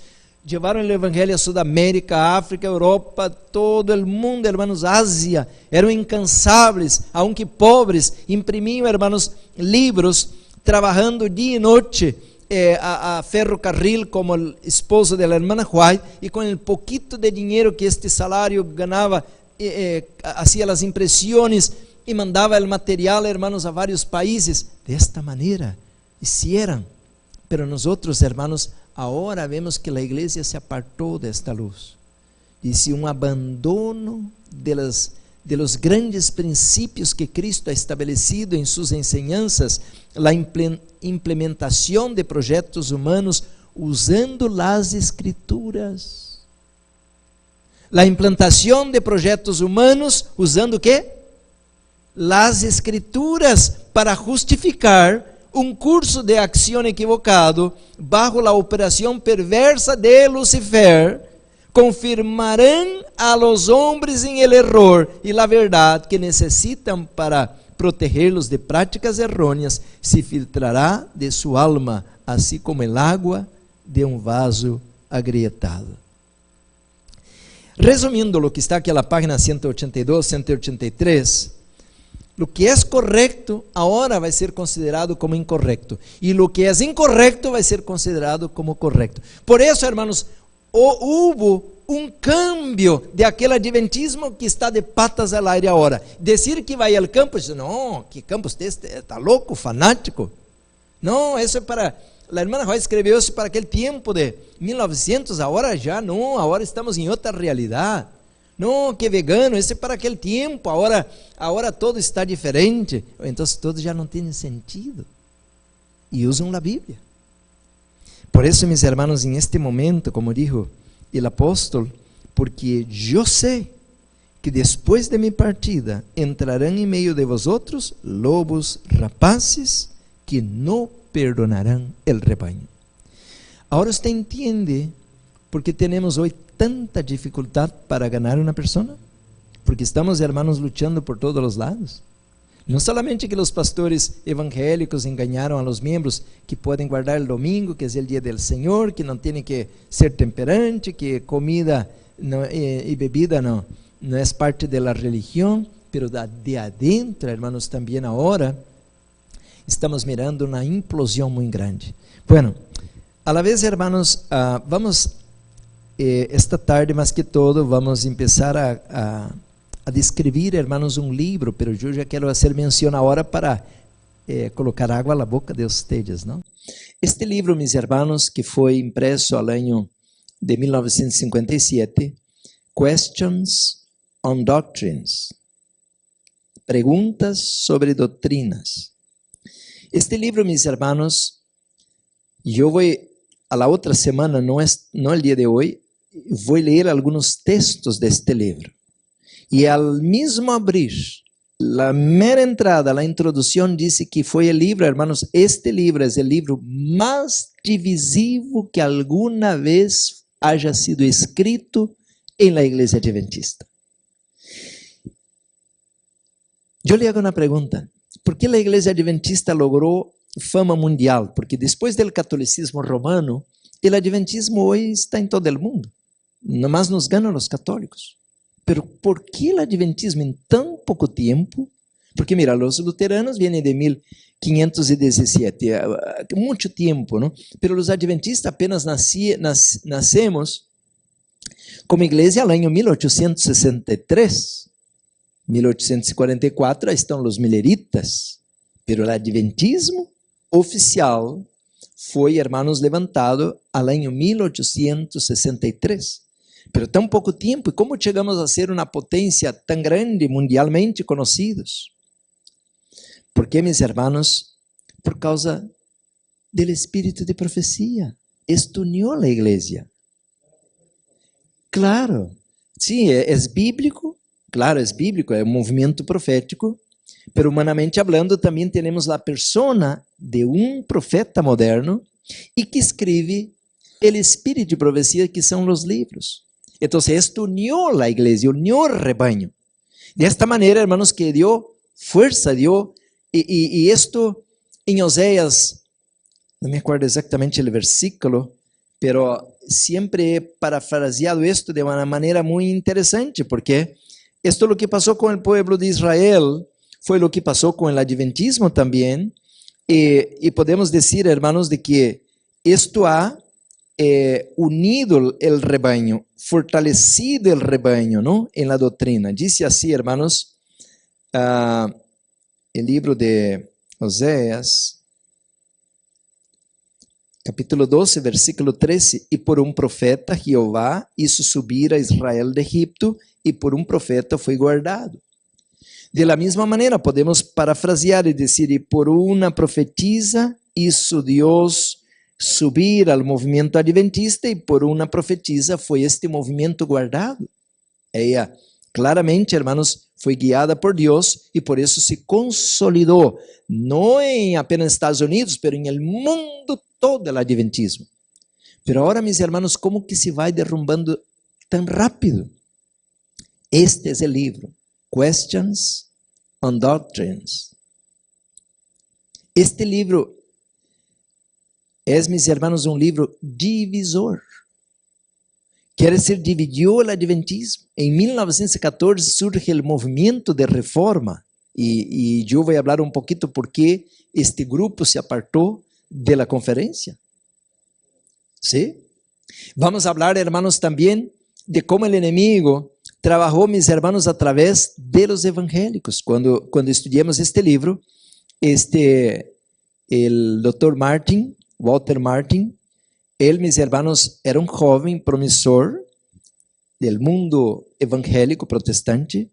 levaram o evangelho a Sudamérica, África, Europa, todo o mundo, hermanos, Ásia, eram incansáveis, aunque pobres, imprimiam, hermanos, livros, trabalhando dia e noite, a ferrocarril como o esposo da hermana White, e com o pouquito de dinheiro que este salário ganhava, hacía as impressões e mandava o material, hermanos, a vários países. Desta maneira, hicieran. Pero nós, hermanos, agora vemos que a igreja se apartou desta luz. Disse um abandono de los grandes princípios que Cristo ha estabelecido em suas enseñanças, a implementação de projetos humanos usando as escrituras. A implantação de projetos humanos usando o quê? As escrituras para justificar um curso de ação equivocado bajo a operação perversa de Lucifer. Confirmarão a los hombres em el error e la verdade que necessitam para protegerlos de práticas errôneas se filtrará de su alma, assim como el agua de um vaso agrietado. Resumindo o que está aqui na página 182, 183, o que é correto agora vai ser considerado como incorreto, e o que é incorreto vai ser considerado como correto. Por isso, hermanos, houve um cambio de aquele adventismo que está de patas al aire agora. Dizer que vai ao campo, não, que campo, você está louco, fanático. Não, isso é para... A irmã Roy escreveu isso para aquele tempo de 1900, agora já não, agora estamos em outra realidade. Não, que vegano, isso é para aquele tempo, agora todo está diferente. Então todo já não tem sentido. E usam a Bíblia. Por isso, meus irmãos, em este momento, como dijo o apóstolo, porque eu sei que depois de minha partida entrarão em meio de vosotros lobos rapaces que não perdonarão el rebanho. Agora você entende por que temos hoje tanta dificuldade para ganhar uma pessoa? Porque estamos, hermanos, lutando por todos os lados. Não somente que os pastores evangélicos enganaram a los miembros que podem guardar o domingo, que é o dia do Senhor, que não tem que ser temperante, que comida e bebida não é parte da religião, pero de adentro, hermanos, também agora estamos mirando uma implosão muito grande. Bueno, a la vez, hermanos, vamos esta tarde, mais que todo, vamos começar a descrever, hermanos, um livro, pero eu já quero fazer menção agora para colocar água na boca de vocês, não? Este livro, meus hermanos, que foi impresso ao ano de 1957, Questions on Doctrines, Perguntas sobre Doutrinas. Este livro, meus hermanos, eu vou, a la outra semana, não o dia de hoje, vou ler alguns textos deste livro. E ao mesmo abrir, a mera entrada, a introdução, disse que foi o livro, hermanos, este livro é o livro mais divisivo que alguma vez haya sido escrito em la igreja adventista. Eu lhe hago uma pergunta: por que a igreja adventista logrou fama mundial? Porque depois do catolicismo romano, o adventismo hoje está em todo o mundo. Nomás nos ganham os católicos. Pero ¿por que o adventismo em tão pouco tempo? Porque mira, os luteranos vêm de 1517, muito tempo, não? Pero os adventistas apenas nascemos como igreja no ano 1863. 1844 estão os mileritas, pero o adventismo oficial foi, hermanos, levantado ao ano 1863. Pero tão pouco tempo, e como chegamos a ser uma potência tão grande, mundialmente conhecidos? Por que, meus hermanos? Por causa do espírito de profecia. Esto unió a igreja. Claro, sim, é bíblico, claro, é bíblico, é um movimento profético, pero humanamente hablando, também temos a persona de um profeta moderno e que escreve el espíritu de profecía que son los libros. Entonces esto unió la iglesia, unió el rebaño. De esta manera, hermanos, que dio fuerza, y esto en Oseas, no me acuerdo exactamente el versículo, pero siempre he parafraseado esto de una manera muy interesante, porque esto es lo que pasó con el pueblo de Israel, fue lo que pasó con el adventismo también, y podemos decir, hermanos, de que esto ha unido el rebaño, fortalecido el rebaño, ¿no? En la doctrina. Dice así, hermanos, el libro de Oseas, capítulo 12, versículo 13, y por un profeta Jehová hizo subir a Israel de Egipto, y por un profeta fue guardado. De la misma manera, podemos parafrasear y decir, y por una profetisa hizo Dios subir al movimiento adventista, y por una profetisa fue este movimiento guardado. Ella claramente, hermanos, fue guiada por Dios y por eso se consolidó, no en apenas Estados Unidos, pero en el mundo todo el adventismo. Pero ahora, mis hermanos, ¿cómo que se va derrumbando tan rápido? Este es el libro, Questions on Doctrines. Este libro es, mis hermanos, un libro divisor. Quiere decir, dividió el adventismo. En 1914 surge el movimiento de reforma. Y yo voy a hablar un poquito por qué este grupo se apartó de la conferencia. ¿Sí? Vamos a hablar, hermanos, también de cómo el enemigo trabajó, mis hermanos, a través de los evangélicos. Cuando estudiamos este libro, el doctor Martin, Walter Martin, él, mis hermanos, era un joven promesor del mundo evangélico protestante,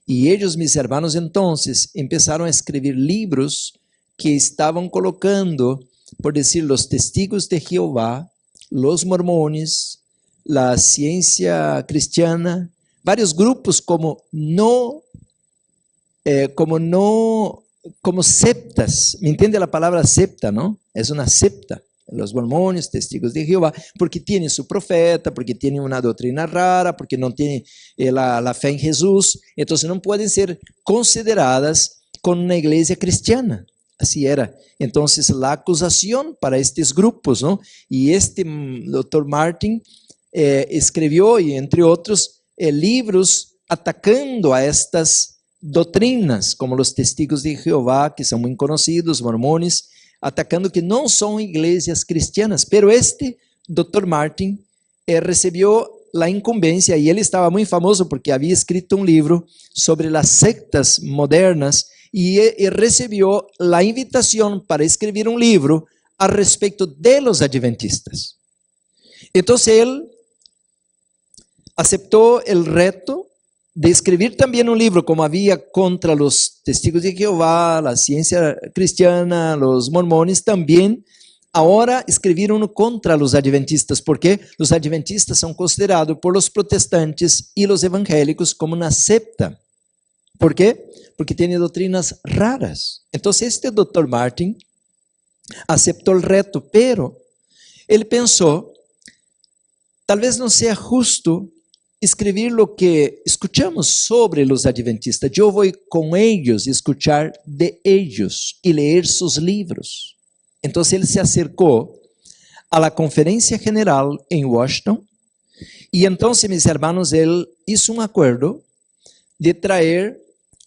y ellos, mis hermanos, entonces empezaron a escribir libros que estaban colocando, por decir, los testigos de Jehová, los mormones, la ciencia cristiana, varios grupos como septas. ¿Me entiende la palabra septa, no? Es una septa. Los mormones, testigos de Jehová, porque tienen su profeta, porque tienen una doctrina rara, porque no tienen la fe en Jesús, entonces no pueden ser consideradas con una iglesia cristiana. Así era. Entonces la acusación para estos grupos, ¿no? Y doctor Martin escribió, y entre otros, libros atacando a estas doctrinas, como los testigos de Jehová, que son muy conocidos, mormones, atacando que no son iglesias cristianas. Pero doctor Martin recibió la incumbencia, y él estaba muy famoso porque había escrito un libro sobre las sectas modernas, y recibió la invitación para escribir un libro al respecto de los adventistas. Entonces él aceptó el reto de escribir también un libro, como había contra los testigos de Jehová, la ciencia cristiana, los mormones, también ahora escribir uno contra los adventistas, porque los adventistas son considerados por los protestantes y los evangélicos como una secta. ¿Por qué? Porque tiene doctrinas raras. Entonces doctor Martin aceptó el reto, pero él pensó, tal vez no sea justo escribir lo que escuchamos sobre los adventistas. Yo voy con ellos a escuchar de ellos y leer sus libros. Entonces él se acercó a la conferencia general en Washington, y entonces, mis hermanos, él hizo un acuerdo de traer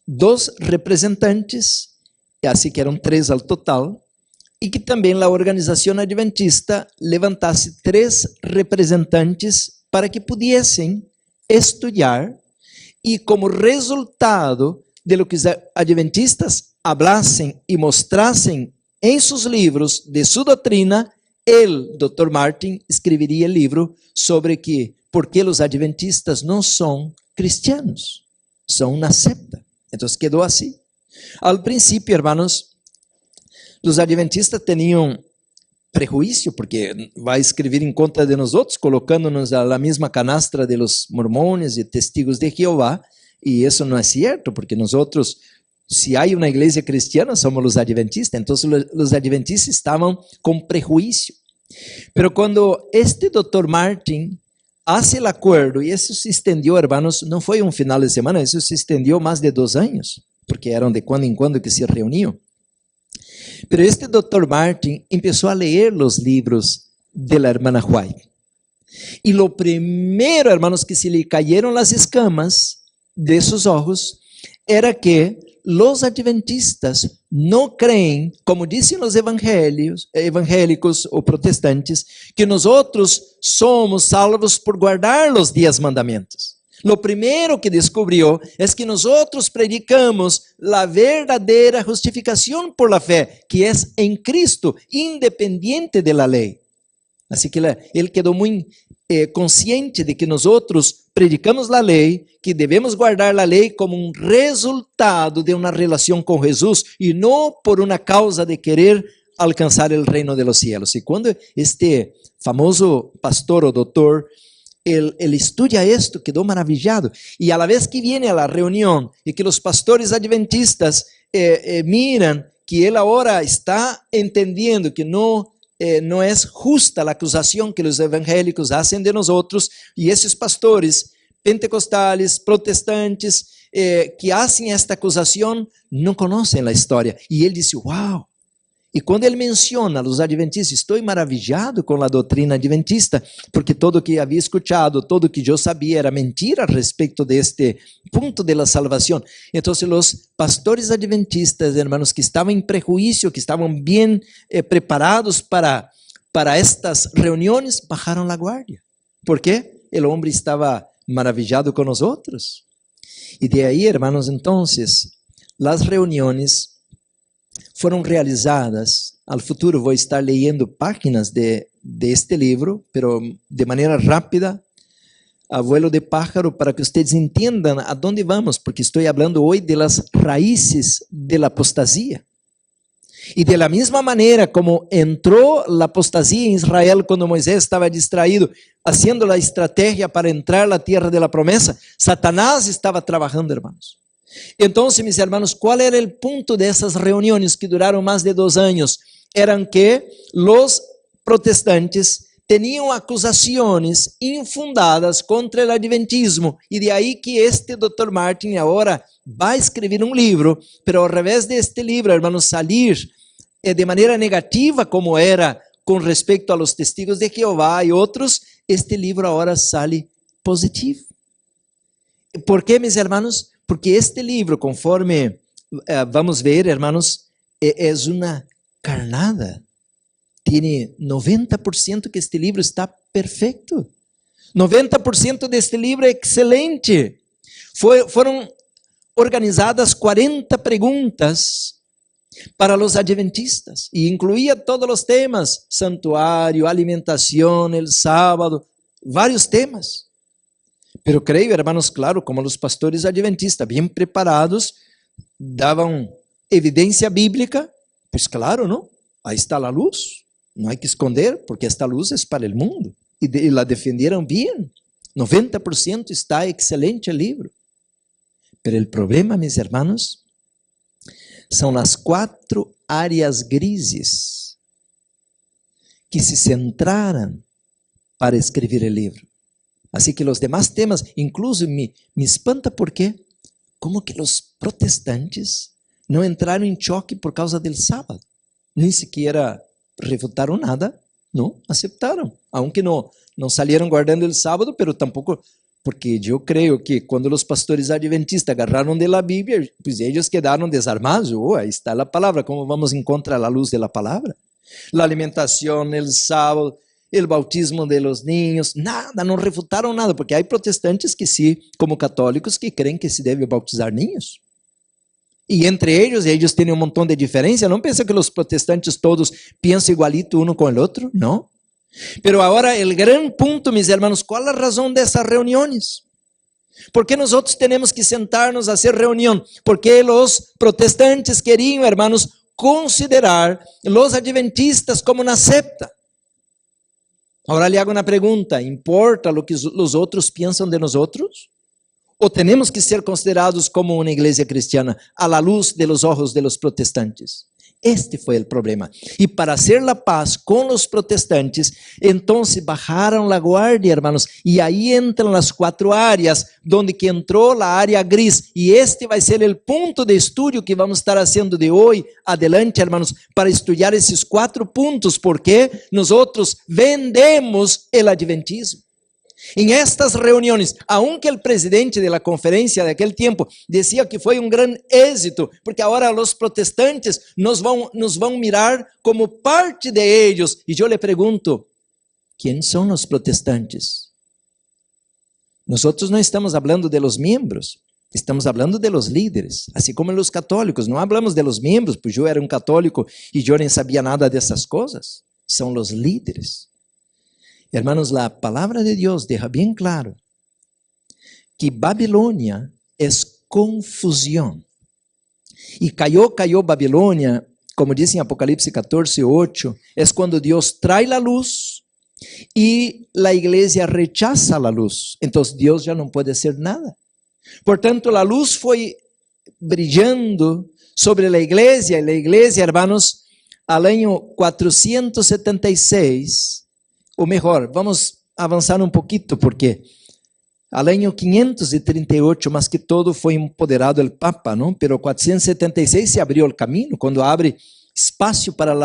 2 representantes, así que eran 3 al total, y que también la organización adventista levantase 3 representantes para que pudiesen estudiar, y como resultado de lo que los adventistas hablasen y mostrasen en sus libros de su doctrina, el doctor Martin escribiría el libro sobre por qué los adventistas no son cristianos, son una secta. Entonces quedó así. Al principio, hermanos, los adventistas tenían prejuicio, porque va a escribir en contra de nosotros, colocándonos a la misma canastra de los mormones y testigos de Jehová, y eso no es cierto, porque nosotros, si hay una iglesia cristiana, somos los adventistas. Entonces los adventistas estaban con prejuicio. Pero quando este Dr. Martin hace el acuerdo, y eso se extendió, hermanos, no fue un final de semana, eso se extendió más de 2 años, porque eran de cuando en cuando que se reunían. Pero este Dr. Martin empezó a leer los libros de la hermana White. Y lo primero, hermanos, que se le cayeron las escamas de sus ojos, era que los adventistas no creen, como dicen los evangélicos o protestantes, que nosotros somos salvos por guardar los 10 mandamientos. Lo primero que descubrió es que nosotros predicamos la verdadera justificación por la fe, que es en Cristo, independiente de la ley. Así que él quedó muy consciente de que nosotros predicamos la ley, que debemos guardar la ley como un resultado de una relación con Jesús y no por una causa de querer alcanzar el reino de los cielos. Y cuando este famoso pastor o doctor, él estudia esto, quedó maravillado. Y a la vez que viene a la reunión y que los pastores adventistas miran que él ahora está entendiendo que no es justa la acusación que los evangélicos hacen de nosotros, y esos pastores pentecostales, protestantes, que hacen esta acusación, no conocen la historia. Y él dice, wow. Y cuando él menciona a los adventistas, estoy maravillado con la doctrina adventista, porque todo que había escuchado, todo que yo sabía era mentira respecto de este punto de la salvación. Entonces los pastores adventistas, hermanos, que estaban en prejuicio, que estaban bien preparados para estas reuniones, bajaron la guardia. ¿Por qué? El hombre estaba maravillado con nosotros. Y de ahí, hermanos, entonces, las reuniones fueron realizadas. Al futuro voy a estar leyendo páginas de este libro, pero de manera rápida, a vuelo de pájaro, para que ustedes entiendan a dónde vamos, porque estoy hablando hoy de las raíces de la apostasía. Y de la misma manera como entró la apostasía en Israel cuando Moisés estaba distraído, haciendo la estrategia para entrar a la tierra de la promesa, Satanás estaba trabajando, hermanos. Entonces, mis hermanos, ¿cuál era el punto de esas reuniones que duraron más de 2 años? Eran que los protestantes tenían acusaciones infundadas contra el adventismo, y de ahí que este Dr. Martin ahora va a escribir un libro, pero al revés de este libro, hermanos, salir de manera negativa como era con respecto a los testigos de Jehová y otros, este libro ahora sale positivo. ¿Por qué, mis hermanos? Porque este libro, conforme vamos a ver, hermanos, es una carnada. Tiene 90% que este libro está perfecto. 90% de este libro es excelente. Fueron organizadas 40 preguntas para los adventistas, y incluía todos los temas: santuario, alimentación, el sábado, varios temas. Pero creo, hermanos, claro, como los pastores adventistas, bien preparados, daban evidencia bíblica, pues claro, ¿no? Ahí está la luz, no hay que esconder, porque esta luz es para el mundo. Y la defendieron bien. 90% está excelente el libro. Pero el problema, mis hermanos, son las 4 áreas grises que se centraron para escribir el libro. Así que los demás temas, incluso me espanta porque, como que los protestantes no entraron en choque por causa del sábado. Ni siquiera refutaron nada, no, aceptaron. Aunque no salieron guardando el sábado, pero tampoco, porque yo creo que cuando los pastores adventistas agarraron de la Biblia, pues ellos quedaron desarmados. Ahí está la palabra, ¿cómo vamos en contra de la luz de la palabra? La alimentación, el sábado, el bautismo de los niños, nada, no refutaron nada, porque hay protestantes que sí, como católicos, que creen que se debe bautizar niños. Y entre ellos tienen un montón de diferencia. No piensa que los protestantes todos piensan igualito uno con el otro, no. Pero ahora el gran punto, mis hermanos, ¿cuál es la razón de esas reuniones? ¿Por qué nosotros tenemos que sentarnos a hacer reunión? Porque los protestantes querían, hermanos, considerar los adventistas como una secta. Ahora le hago una pregunta: ¿importa lo que los otros piensan de nosotros? ¿O tenemos que ser considerados como una iglesia cristiana a la luz de los ojos de los protestantes? Este foi o problema. E para hacer la paz com os protestantes, entonces bajaram la guardia, hermanos, e aí entram as 4 áreas, donde que entrou a área gris, e este vai ser o ponto de estudio que vamos estar haciendo de hoje adelante, hermanos, para estudar esses 4 pontos, porque nós vendemos o adventismo. Em estas reuniões, aunque o presidente da conferência daquele tempo dizia que foi grande êxito, porque agora os protestantes nos vão mirar como parte de eles. E eu lhe pergunto, quem são os protestantes? Nós não estamos falando de los miembros, estamos falando de los líderes, assim como os católicos. Não falamos de los miembros, pois eu era católico e eu nem sabia nada dessas coisas. São os líderes. Hermanos, a palavra de Deus deja bem claro que Babilônia é confusão. E caiu Babilônia, como diz em Apocalipse 14:8, é quando Deus traz a luz e a igreja rechaza a luz. Então Deus já não pode hacer nada. Portanto, a luz foi brilhando sobre a igreja, e a igreja, hermanos, al año 476, ou melhor, vamos avançar pouquinho, porque al año 538, mais que todo, foi empoderado o Papa, não? Pero 476 se abriu o caminho, quando abre espaço para o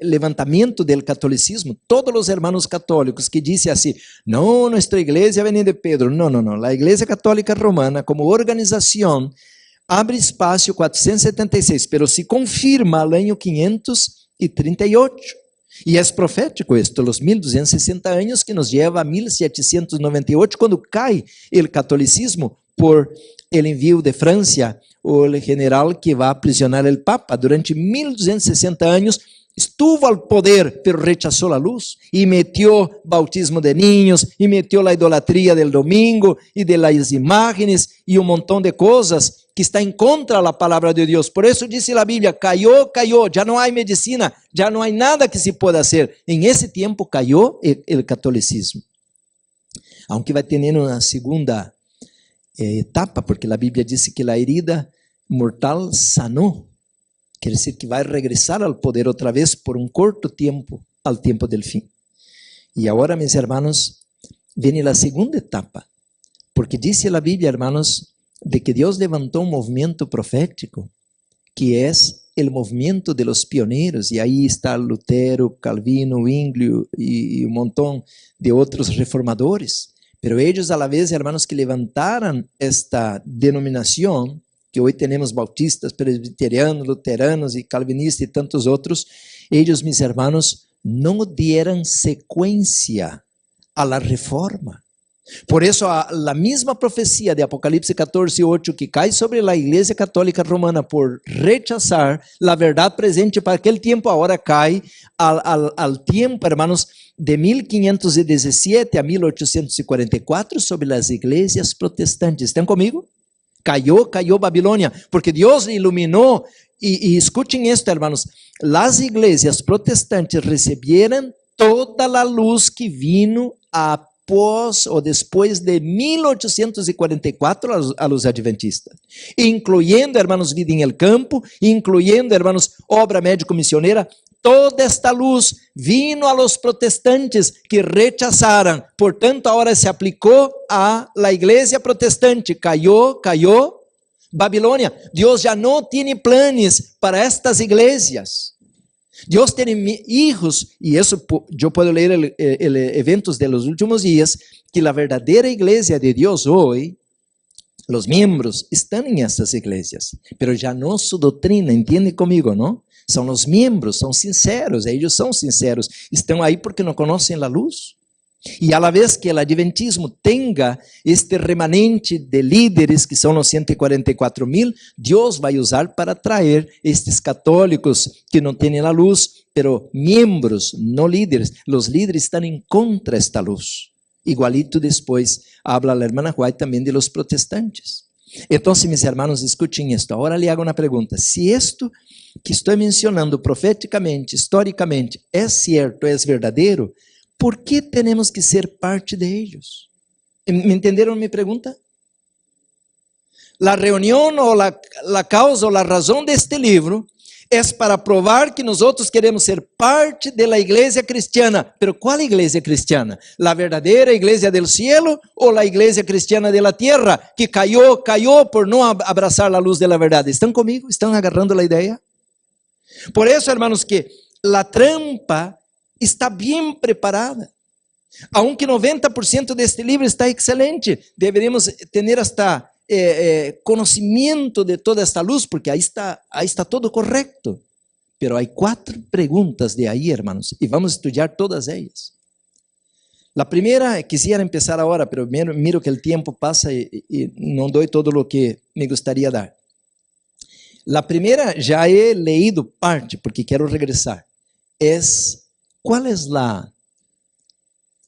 levantamento do catolicismo. Todos os hermanos católicos que dizem assim, não, nossa igreja vem de Pedro. Não, a igreja católica romana, como organização, abre espaço 476, pero se confirma al año 538. E é profético isto, os 1260 anos que nos leva a 1798, quando cai o catolicismo por el envio de França, o general que vai aprisionar o Papa. Durante 1260 anos estuvo al poder, pero rechazou a luz, e metió bautismo de niños, e metió a idolatria del domingo, e de las imágenes, e montão de coisas que está em contra da palavra de Deus. Por isso diz a Bíblia, caiu, já não há medicina, já não há nada que se pueda hacer. Em esse tempo caiu o catolicismo. Aunque vai ter uma segunda etapa, porque a Bíblia diz que a herida mortal sanou. Quer dizer que vai regressar ao poder outra vez por curto tempo, ao tempo del fim. E agora, meus irmãos, vem a segunda etapa, porque diz a Bíblia, irmãos, de que Deus levantou movimento profético, que é o movimento de los pioneiros, e aí está Lutero, Calvino, Zwinglio e montão de outros reformadores. Pero eles, a la vez, hermanos, que levantaram esta denominação, que hoje temos bautistas, presbiterianos, luteranos e calvinistas e tantos outros, eles, meus irmãos, não deram sequência à la reforma. Por isso, a mesma profecia de Apocalipse 14:8, que cai sobre a Igreja Católica Romana por rechazar a verdade presente para aquele tempo, agora cai ao tempo, hermanos, de 1517 a 1844 sobre as igrejas protestantes. Estão comigo? Caiu Babilônia, porque Deus iluminou, e escutem isto, hermanos, as igrejas protestantes receberam toda a luz que vino após ou depois de 1844 a los adventistas, incluyendo, hermanos, vida em el campo, incluyendo, hermanos, obra médico-missionera. Toda esta luz vino a los protestantes que rechazaram. Portanto, agora se aplicou a la igreja protestante. Caiu Babilônia. Deus já não tem planos para estas igrejas. Deus tem hijos, e isso eu posso ler eventos de los últimos dias, que a verdadeira igreja de Deus hoje, os membros estão em essas igrejas, pero já não sua doutrina, entende comigo, não? São os membros, são sinceros, eles são sinceros, estão aí porque não conhecem a luz. E a la vez que o adventismo tenha este remanente de líderes, que são os 144,000, Deus vai usar para trazer estes católicos que não têm a luz, pero membros, não líderes. Os líderes estão em contra esta luz. Igualito depois habla a irmã White também de los protestantes. Então, meus irmãos, escutem isto. Agora lhe hago uma pergunta. Se isto que estou mencionando profeticamente, historicamente, é certo, é verdadeiro, por que temos que ser parte de ellos? ¿Me entenderam minha pergunta? A reunião ou a causa ou a razão deste livro É para provar que nós outros queremos ser parte da igreja cristiana. Pero qual igreja cristiana? La verdadeira igreja del cielo ou a igreja cristiana de la tierra que caiu por não abraçar a luz da verdade? Estão comigo? Estão agarrando a ideia? Por isso, hermanos, que a trampa está bem preparada. Aunque 90% deste livro está excelente, deveríamos ter hasta conhecimento de toda esta luz, porque aí está todo correto. Pero há 4 perguntas de aí, hermanos, e vamos estudar todas elas. A primeira, quisiera empezar agora, pero miro que o tempo passa e não dou todo o que me gostaria dar. A primeira já he leído parte, porque quero regressar. Qual é a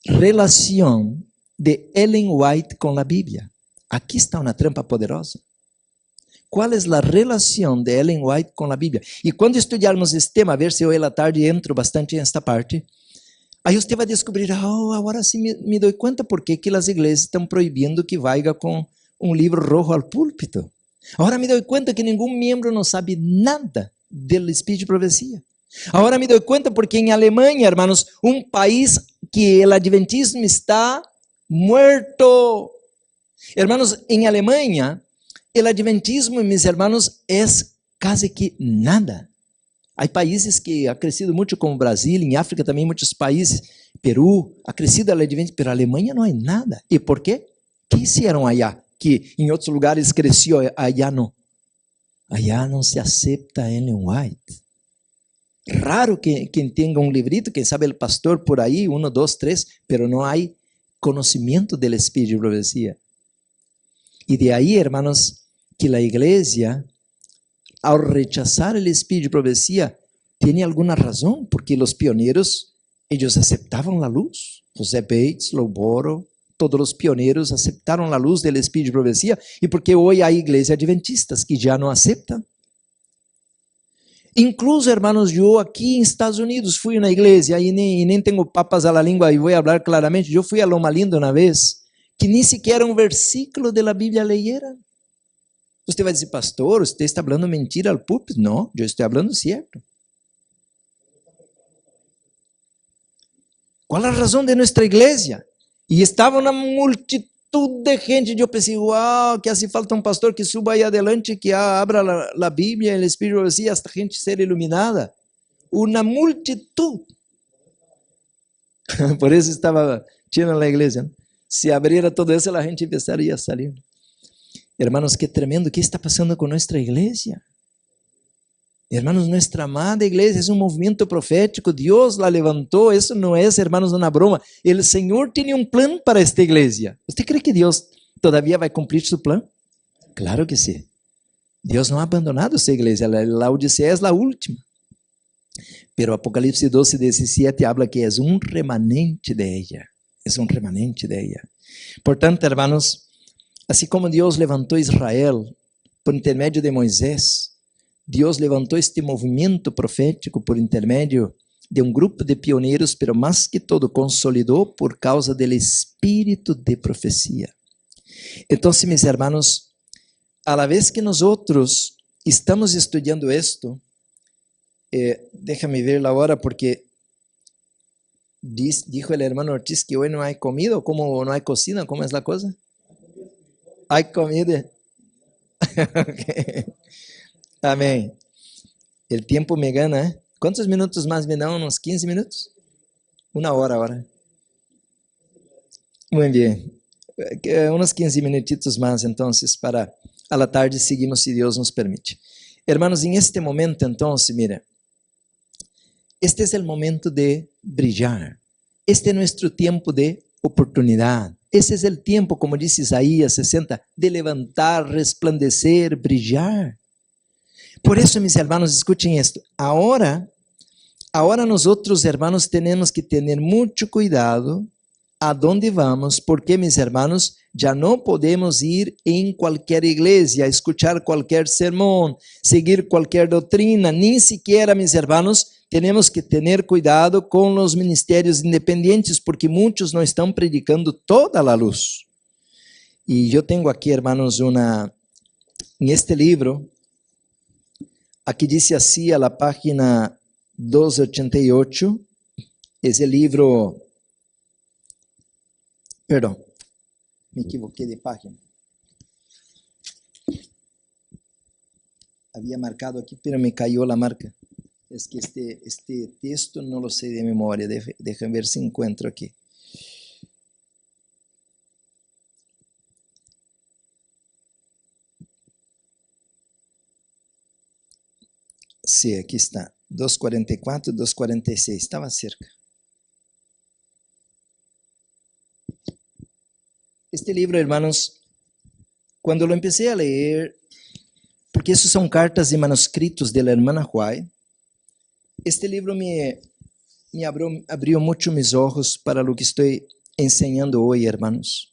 relação de Ellen White com a Bíblia? Aqui está uma trampa poderosa. Qual é a relação de Ellen White com a Bíblia? E quando estudarmos esse tema, a ver se hoje à tarde entro bastante nesta parte, aí você vai descobrir, agora sim me dou conta por que as igrejas estão proibindo que vá com um livro rojo ao púlpito. Agora me dou conta que nenhum membro não sabe nada do Espírito de Profecia. Agora me dou conta porque em Alemanha, hermanos, um país que o adventismo está muerto. Hermanos, em Alemanha, o adventismo, meus hermanos, é quase que nada. Há países que ha crescido muito, como o Brasil, em África também muitos países, Peru, ha crescido o adventismo, mas a Alemanha não é nada. E por quê? O que fizeram allá? Que em outros lugares cresceu, allá não. Allá não se aceita Ellen White. Raro que quem tenha um livrito, quem sabe o pastor por aí, 1, 2, 3, pero não há conhecimento do Espírito de Profecia. E de aí, hermanos, que a igreja, ao rechazar o Espírito de Profecia, tem alguma razão, porque os pioneiros, eles aceitavam a luz. José Bates, Louboro, todos os pioneiros aceitaram a luz do Espírito de Profecia, e porque hoje há igrejas adventistas que já não aceitam. Incluso, hermanos, eu aqui em Estados Unidos fui na igreja, e nem tenho papas a la língua, e vou falar claramente, eu fui a Loma Linda uma vez, que nem sequer um versículo da Bíblia leyeram. Você vai dizer, pastor, você está falando mentira ao púlpito? Não, eu estou falando certo. Qual a razão de nossa igreja? E estava uma multitud de gente, eu pensei, uau, que assim falta um pastor que suba aí adelante, que abra a Bíblia, o Espírito de Profecia, esta gente ser iluminada. Uma multitud. Por isso estava cheio na igreja, né? Se abriera todo isso, a gente empezaria a sair. Hermanos, que tremendo, o que está passando com nossa igreja? Hermanos, nossa amada igreja é um movimento profético, Deus la levantou, isso não é, hermanos, uma broma. O Senhor tem um plano para esta igreja. Você crê que Deus todavia vai cumprir seu plano? Claro que sim. Deus não ha abandonado essa igreja, a Odisseia é a última. Pero Apocalipse 12, 17 habla que é um remanente de ella. É um remanente de ella. Portanto, hermanos, assim como Deus levantou Israel por intermédio de Moisés, Deus levantou este movimento profético por intermédio de um grupo de pioneiros, pero mais que todo consolidou por causa do espírito de profecia. Então, meus hermanos, a la vez que nós outros estamos estudando isto, déjame ver a hora porque dijo el hermano Ortiz que hoy no hay comida, como no hay cocina, ¿cómo es la cosa? Hay comida. Okay. Amém. O tempo me gana, ¿eh? Quantos minutos mais me dão? Uns 15 minutos? 1 hora agora. Muito bem. Uns 15 minutitos mais, então, para a la tarde seguimos, se Deus nos permite. Hermanos, em este momento, então, mira, este é o momento de brilhar. Este é nosso tempo de oportunidade. Este é o tempo, como diz Isaías 60, de levantar, resplandecer, brilhar. Por isso, meus irmãos, escutem isto. Agora nós outros irmãos temos que ter muito cuidado a onde vamos, porque, meus irmãos, já não podemos ir em qualquer igreja, escuchar qualquer sermão, seguir qualquer doutrina, nem sequer, meus irmãos, temos que ter cuidado com os ministérios independentes, porque muitos não estão predicando toda a luz. E eu tenho aqui, irmãos, em este livro, Aqui dice así a la página 288, es el libro, perdón, me equivoqué de página. Había marcado aquí, pero me cayó la marca. Es que este texto no lo sé de memoria, déjame ver si encuentro aquí. Sí, aquí está, 244, 246, estaba cerca. Este libro, hermanos, cuando lo empecé a leer, porque esos son cartas y manuscritos de la hermana Huay, este libro me abrió mucho mis ojos para lo que estoy enseñando hoy, hermanos.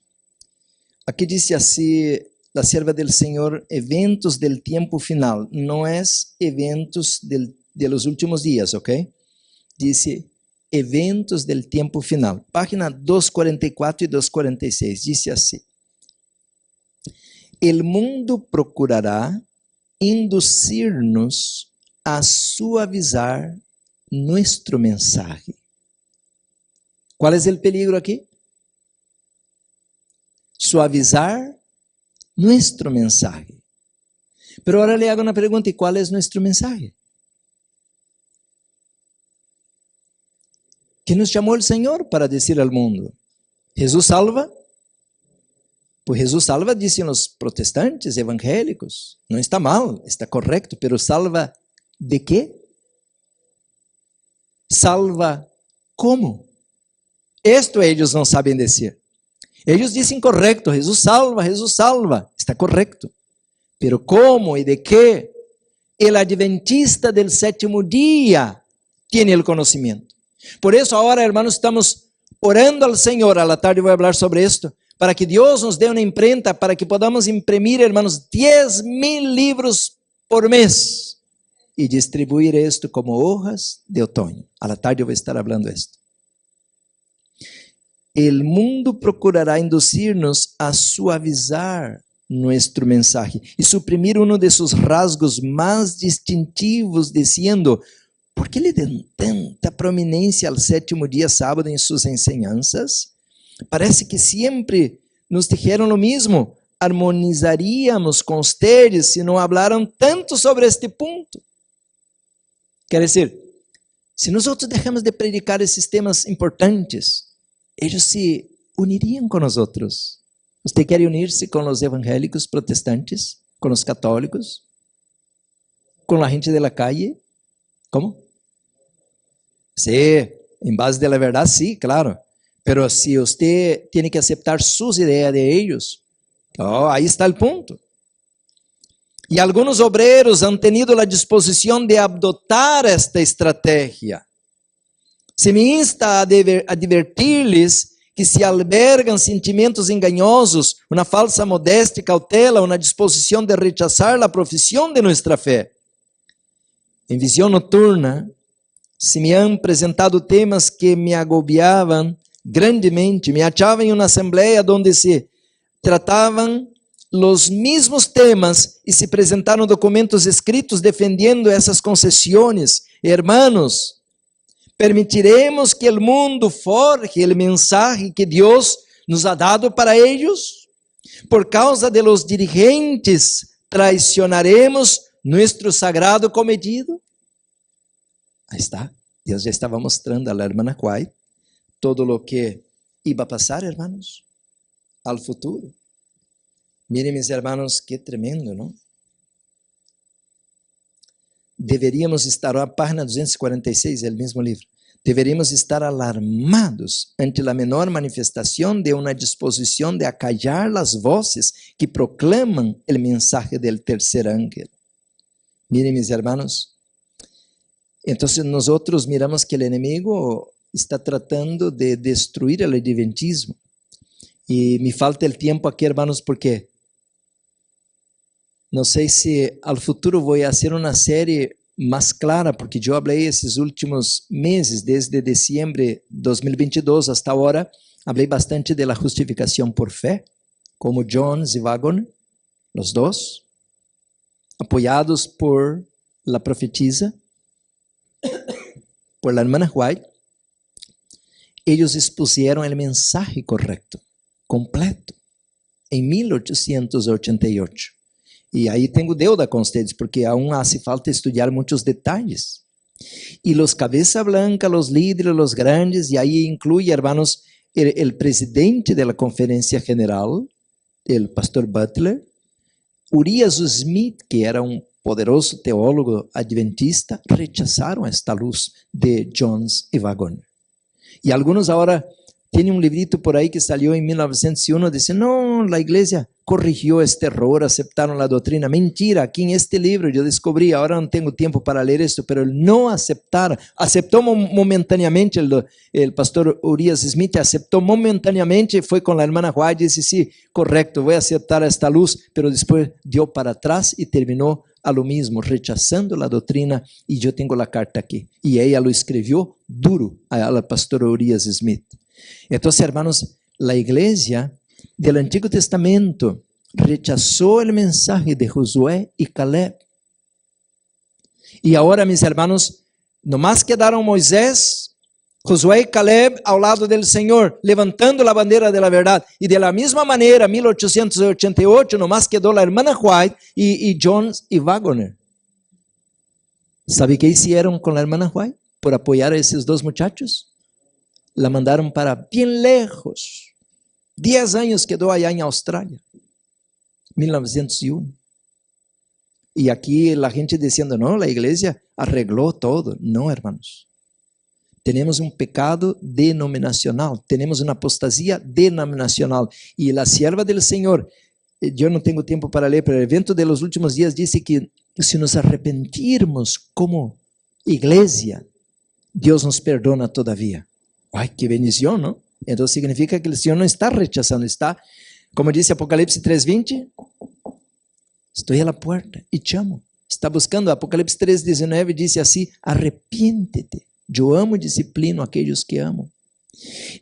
Aquí dice así, la sierva del Señor, eventos del tiempo final, no es eventos de los últimos días, ¿ok? Dice eventos del tiempo final, página 244 y 246, dice así: el mundo procurará inducirnos a suavizar nuestro mensaje. ¿Cuál es el peligro aquí? Suavizar nuestro mensaje. Pero ahora le hago una pregunta, ¿y cuál es nuestro mensaje? ¿Qué nos llamó el Señor para decir al mundo? ¿Jesús salva? Pues Jesús salva, dicen los protestantes evangélicos. No está mal, está correcto, pero ¿salva de qué? ¿Salva cómo? Esto ellos no saben decir. Ellos dicen correcto, Jesús salva, está correcto. Pero ¿cómo y de qué? El adventista del séptimo día tiene el conocimiento. Por eso ahora, hermanos, estamos orando al Señor, a la tarde voy a hablar sobre esto, para que Dios nos dé una imprenta, para que podamos imprimir, hermanos, 10,000 libros por mes y distribuir esto como hojas de otoño. A la tarde voy a estar hablando de esto. El mundo procurará inducirnos a suavizar nuestro mensaje y suprimir uno de sus rasgos más distintivos, diciendo: ¿por qué le dan tanta prominencia al séptimo día sábado en sus enseñanzas? Parece que siempre nos dijeron lo mismo. Armonizaríamos con ustedes si no hablaran tanto sobre este punto. Quer decir, si nosotros dejamos de predicar esses temas importantes, ellos se unirían con nosotros. ¿Usted quiere unirse con los evangélicos protestantes? ¿Con los católicos? ¿Con la gente de la calle? ¿Cómo? Sí, en base de la verdad, sí, claro. Pero si usted tiene que aceptar sus ideas de ellos, ahí está el punto. Y algunos obreros han tenido la disposición de adoptar esta estrategia. Se me insta a advertir-lhes que se albergam sentimentos engañosos, uma falsa modéstia e cautela, uma disposição de rechazar a profissão de nossa fé. Em visão noturna, se me han apresentado temas que me agobiavam grandemente, me achava em uma assembleia onde se tratavam os mesmos temas e se apresentaram documentos escritos defendendo essas concessões. Hermanos, ¿permitiremos que el mundo forje el mensaje que Dios nos ha dado para ellos? Por causa de los dirigentes, traicionaremos nuestro sagrado cometido. Ahí está. Dios ya estaba mostrando a la hermana Huay todo lo que iba a pasar, hermanos, al futuro. Miren, mis hermanos, qué tremendo, ¿no? Deveríamos estar, a página 246, el mismo libro, deveríamos estar alarmados ante la menor manifestación de una disposición de acallar las voces que proclaman el mensaje del tercer ángel. Miren, mis hermanos, entonces nosotros miramos que el enemigo está tratando de destruir el adventismo. Y me falta el tiempo aquí, hermanos, porque não sei se ao futuro vou fazer uma série mais clara, porque eu falei esses últimos meses, desde dezembro de 2022 hasta agora, falei bastante da justificação por fé, como Jones e Wagner, os dois, apoiados por la profetisa, por la hermana White, ellos expusieron el mensaje correcto, completo, en 1888. Y ahí tengo deuda con ustedes, porque aún hace falta estudiar muchos detalles. Y los cabeza blanca, los líderes, los grandes, y ahí incluye, hermanos, el presidente de la conferencia general, el pastor Butler, Urias Smith, que era un poderoso teólogo adventista, rechazaron esta luz de Jones y Waggoner. Y algunos ahora tienen un librito por ahí que salió en 1901, dicen, no, la iglesia corrigió este error, aceptaron la doctrina. Mentira, aquí en este libro yo descubrí, ahora no tengo tiempo para leer esto, pero el no aceptar, aceptó momentáneamente, el pastor Urias Smith aceptó momentáneamente, fue con la hermana White y dice, sí, correcto, voy a aceptar esta luz, pero después dio para atrás y terminó a lo mismo, rechazando la doctrina, y yo tengo la carta aquí, y ella lo escribió duro al pastor Urias Smith. Entonces, hermanos, la iglesia del Antiguo Testamento rechazó el mensaje de Josué y Caleb. Y ahora, mis hermanos, nomás quedaron Moisés, Josué y Caleb al lado del Señor, levantando la bandera de la verdad. Y de la misma manera, en 1888, nomás quedó la hermana White y Jones y Waggoner. ¿Sabe qué hicieron con la hermana White por apoyar a esos dos muchachos? La mandaron para bien lejos. 10 años quedó allá en Australia, 1901. Y aquí la gente diciendo, no, la iglesia arregló todo. No, hermanos. Tenemos un pecado denominacional, tenemos una apostasía denominacional. Y la sierva del Señor, yo no tengo tiempo para leer, pero el evento de los últimos días dice que si nos arrepentirmos como iglesia, Dios nos perdona todavía. ¡Ay, qué bendición!, ¿no? Entonces significa que el Señor no está rechazando, está, como dice Apocalipsis 3:20, estoy a la puerta y llamo. Está buscando. Apocalipsis 3:19 dice así, arrepiéntete. Yo amo y disciplino a aquellos que amo.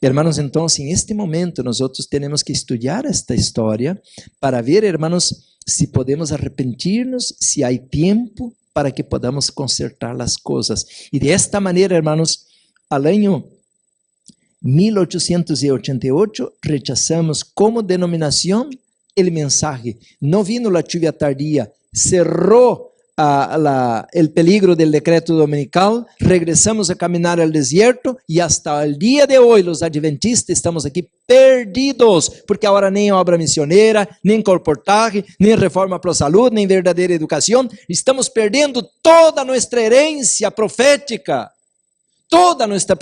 Hermanos, entonces en este momento nosotros tenemos que estudiar esta historia para ver, hermanos, si podemos arrepentirnos, si hay tiempo para que podamos consertar las cosas. Y de esta manera, hermanos, al año 1888 rechazamos como denominación el mensaje. No vino la lluvia tardía, cerró el peligro del decreto dominical, regresamos a caminar al desierto y hasta el día de hoy los adventistas estamos aquí perdidos, porque ahora nem obra misionera, nem colportaje, nem reforma pro salud, nem verdadeira educação, estamos perdendo toda nuestra herencia profética. Toda nuestra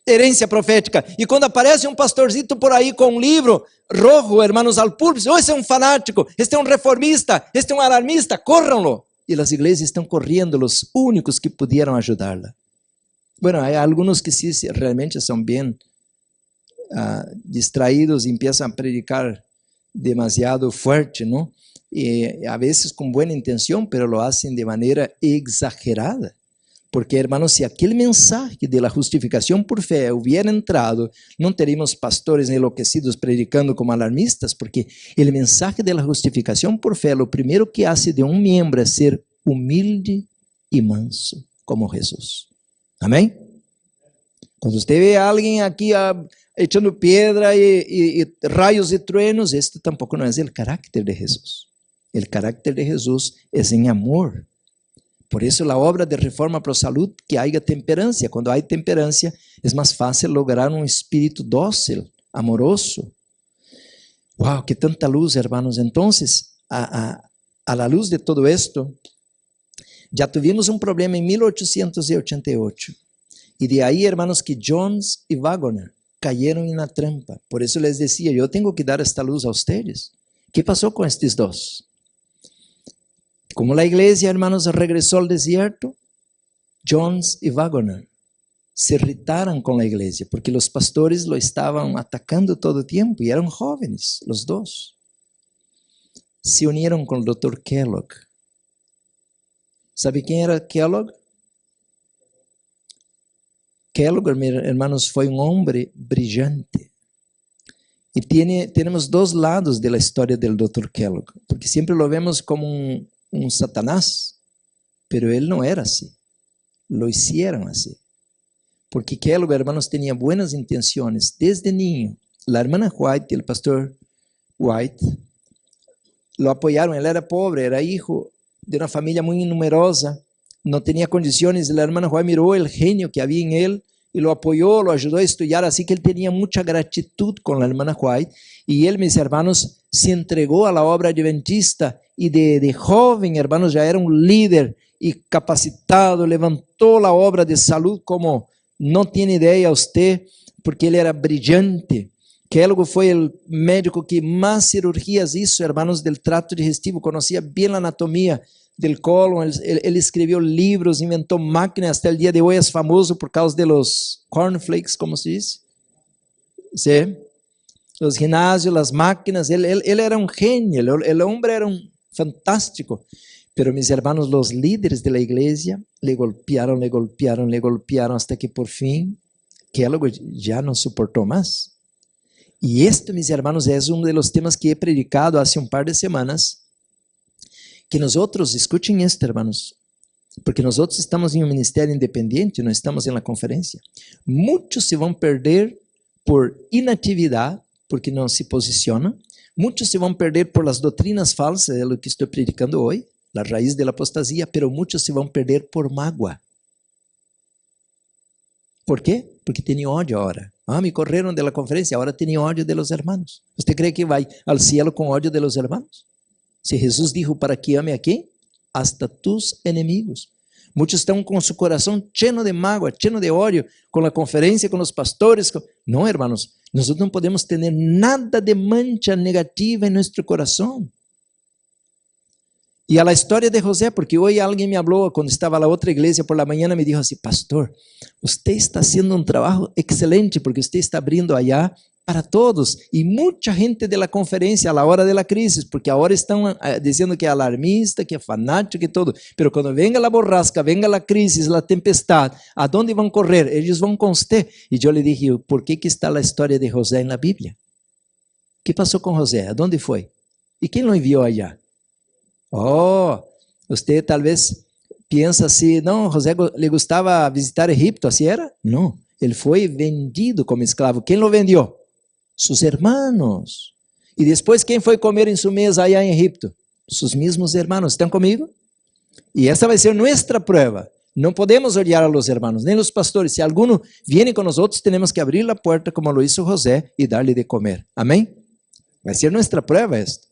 herencia profética. Y cuando aparece un pastorcito por ahí con un libro rojo, hermanos, al púlpito, oh, ese es un fanático, este es un reformista, este es un alarmista, córranlo. Y las iglesias están corriendo, los únicos que pudieron ayudarla. Bueno, hay algunos que sí realmente son bien distraídos y empiezan a predicar demasiado fuerte, ¿no? Y a veces con buena intención, pero lo hacen de manera exagerada. Porque, hermanos, si aquel mensaje de la justificación por fe hubiera entrado, no teríamos pastores enloquecidos predicando como alarmistas, porque el mensaje de la justificación por fe, lo primero que hace de un miembro es ser humilde y manso, como Jesús. Amén. Cuando usted ve a alguien aquí echando piedra y rayos y truenos, este tampoco no es el carácter de Jesús. El carácter de Jesús es en amor. Por eso la obra de Reforma Pro Salud, que haya temperancia. Cuando hay temperancia, es más fácil lograr un espíritu dócil, amoroso. ¡Wow! ¡Qué tanta luz, hermanos! Entonces, a la luz de todo esto, ya tuvimos un problema en 1888. Y de ahí, hermanos, que Jones y Waggoner cayeron en la trampa. Por eso les decía, yo tengo que dar esta luz a ustedes. ¿Qué pasó con estos dos? Como la iglesia, hermanos, regresó al desierto, Jones y Waggoner se irritaron con la iglesia porque los pastores lo estaban atacando todo el tiempo y eran jóvenes, los dos. Se unieron con el doctor Kellogg. ¿Sabe quién era Kellogg? Kellogg, hermanos, fue un hombre brillante. Y tenemos dos lados de la historia del doctor Kellogg, porque siempre lo vemos como un Satanás, pero él no era así. Lo hicieron así. Porque Kellogg, hermanos, tenía buenas intenciones desde niño. La hermana White y el pastor White lo apoyaron. Él era pobre, era hijo de una familia muy numerosa, no tenía condiciones. La hermana White miró el genio que había en él y lo apoyó, lo ayudó a estudiar, así que él tenía mucha gratitud con la hermana White. Y él, mis hermanos, se entregó a la obra adventista y de joven, hermanos, ya era un líder y capacitado, levantó la obra de salud como no tiene idea usted, porque ele era brillante. Kellogg foi o médico que mais cirurgias hizo, hermanos, del trato digestivo, conocía bien la anatomía del colon, él escribió libros, inventó máquinas, hasta el día de hoy es famoso por causa de los cornflakes, como se dice, ¿sí? Los gimnasios, las máquinas, él era un genio, el hombre era un fantástico. Pero mis hermanos, los líderes de la iglesia le golpearon, hasta que por fin Kellogg ya no soportó más. Y esto, mis hermanos, es uno de los temas que he predicado hace un par de semanas, que nosotros, escuchen esto, hermanos, porque nosotros estamos en un ministerio independiente, no estamos en la conferencia. Muchos se van a perder por inactividad, porque no se posicionan. Muchos se van a perder por las doctrinas falsas de lo que estoy predicando hoy, la raíz de la apostasía, pero muchos se van a perder por mágoa. ¿Por qué? Porque tenía odio ahora. Me corrieron de la conferencia, ahora tenía odio de los hermanos. ¿Usted cree que va al cielo con odio de los hermanos? Si Jesús dijo para que ame a quién, hasta tus enemigos. Muchos están con su corazón lleno de mágoa, lleno de odio, con la conferencia, con los pastores. No, hermanos, nosotros no podemos tener nada de mancha negativa en nuestro corazón. Y a la historia de José, porque hoy alguien me habló cuando estaba en la otra iglesia por la mañana, me dijo así: pastor, usted está haciendo un trabajo excelente porque usted está abriendo allá para todos. Y mucha gente de la conferencia a la hora de la crisis, porque ahora están diciendo que es alarmista, que es fanático, que todo. Pero cuando venga la borrasca, venga la crisis, la tempestad, ¿a dónde van a correr? Ellos van con usted. Y yo le dije: ¿por qué que está la historia de José en la Biblia? ¿Qué pasó con José? ¿A dónde fue? ¿Y quién lo envió allá? Usted tal vez piensa así: no, José le gustaba visitar Egipto, ¿así era? No, él fue vendido como esclavo. ¿Quién lo vendió? Sus hermanos. Y después, ¿quién fue comer en su mesa allá en Egipto? Sus mismos hermanos. ¿Están conmigo? Y esa va a ser nuestra prueba. No podemos odiar a los hermanos, ni los pastores. Si alguno viene con nosotros, tenemos que abrir la puerta como lo hizo José y darle de comer. Amén. Va a ser nuestra prueba esto.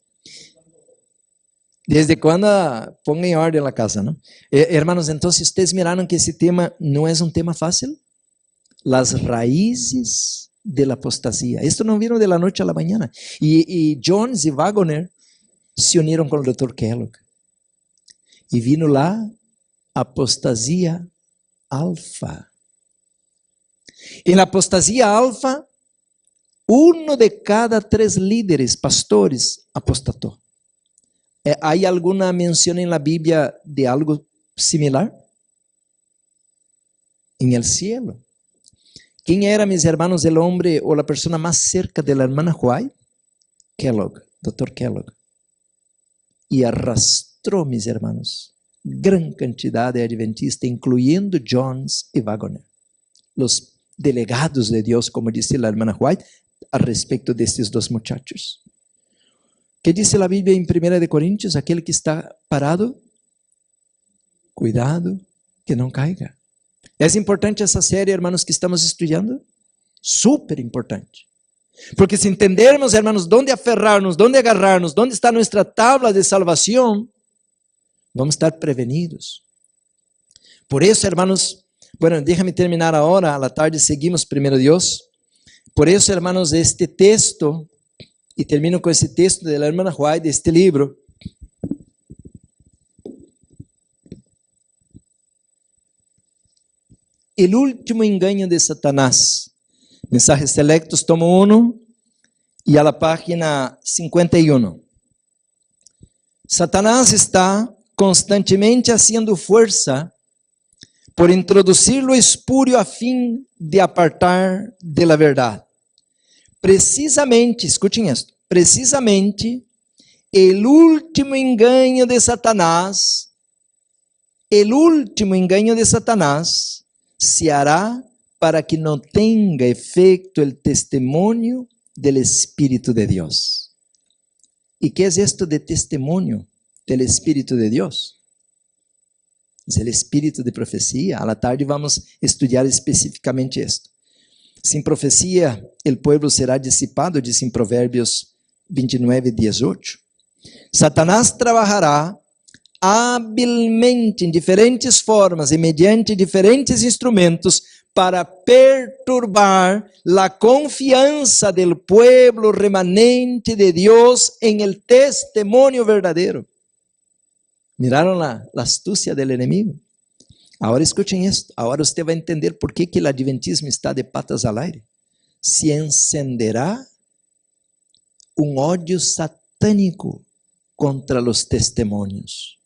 Desde cuando pongan en orden la casa, ¿no? Hermanos, entonces ustedes miraron que ese tema no es un tema fácil. Las raíces de la apostasía. Esto no vino de la noche a la mañana. Y Jones y Wagner se unieron con el doctor Kellogg. Y vino la apostasía alfa. En la apostasía alfa, 1 de cada 3 líderes, pastores, apostató. ¿Hay alguna mención en la Biblia de algo similar? En el cielo. ¿Quién era, mis hermanos, el hombre o la persona más cerca de la hermana White? Kellogg, doctor Kellogg. Y arrastró, mis hermanos, gran cantidad de adventistas, incluyendo Jones y Wagner, los delegados de Dios, como dice la hermana White, al respecto de estos 2 muchachos. ¿Qué dice la Biblia en 1 Corintios? Aquel que está parado, cuidado que no caiga. ¿Es importante esa serie, hermanos, que estamos estudiando? Súper importante. Porque si entendermos, hermanos, dónde aferrarnos, dónde agarrarnos, dónde está nuestra tabla de salvación, vamos a estar prevenidos. Por eso, hermanos, bueno, déjame terminar ahora, a la tarde seguimos primero Dios. Por eso, hermanos, este texto, y termino con ese texto de la hermana White, de este libro. El último engaño de Satanás. Mensajes selectos, tomo 1 y a la página 51. Satanás está constantemente haciendo fuerza por introducir lo espurio a fin de apartar de la verdad. Precisamente, escuchen esto, precisamente el último engaño de Satanás el último engaño de Satanás se hará para que no tenga efecto el testimonio del Espíritu de Dios. ¿Y qué es esto de testimonio del Espíritu de Dios? Es el espíritu de profecía. A la tarde vamos a estudiar especificamente esto. Sin profecía, el pueblo será disipado, dice en Provérbios 29:18. Satanás trabajará habilmente en diferentes formas y mediante diferentes instrumentos para perturbar la confianza del pueblo remanente de Dios en el testimonio verdadero. ¿Miraron la astucia del enemigo? Ahora escuchen esto. Ahora usted va a entender por qué que el adventismo está de patas al aire. Se encenderá un odio satánico contra los testimonios.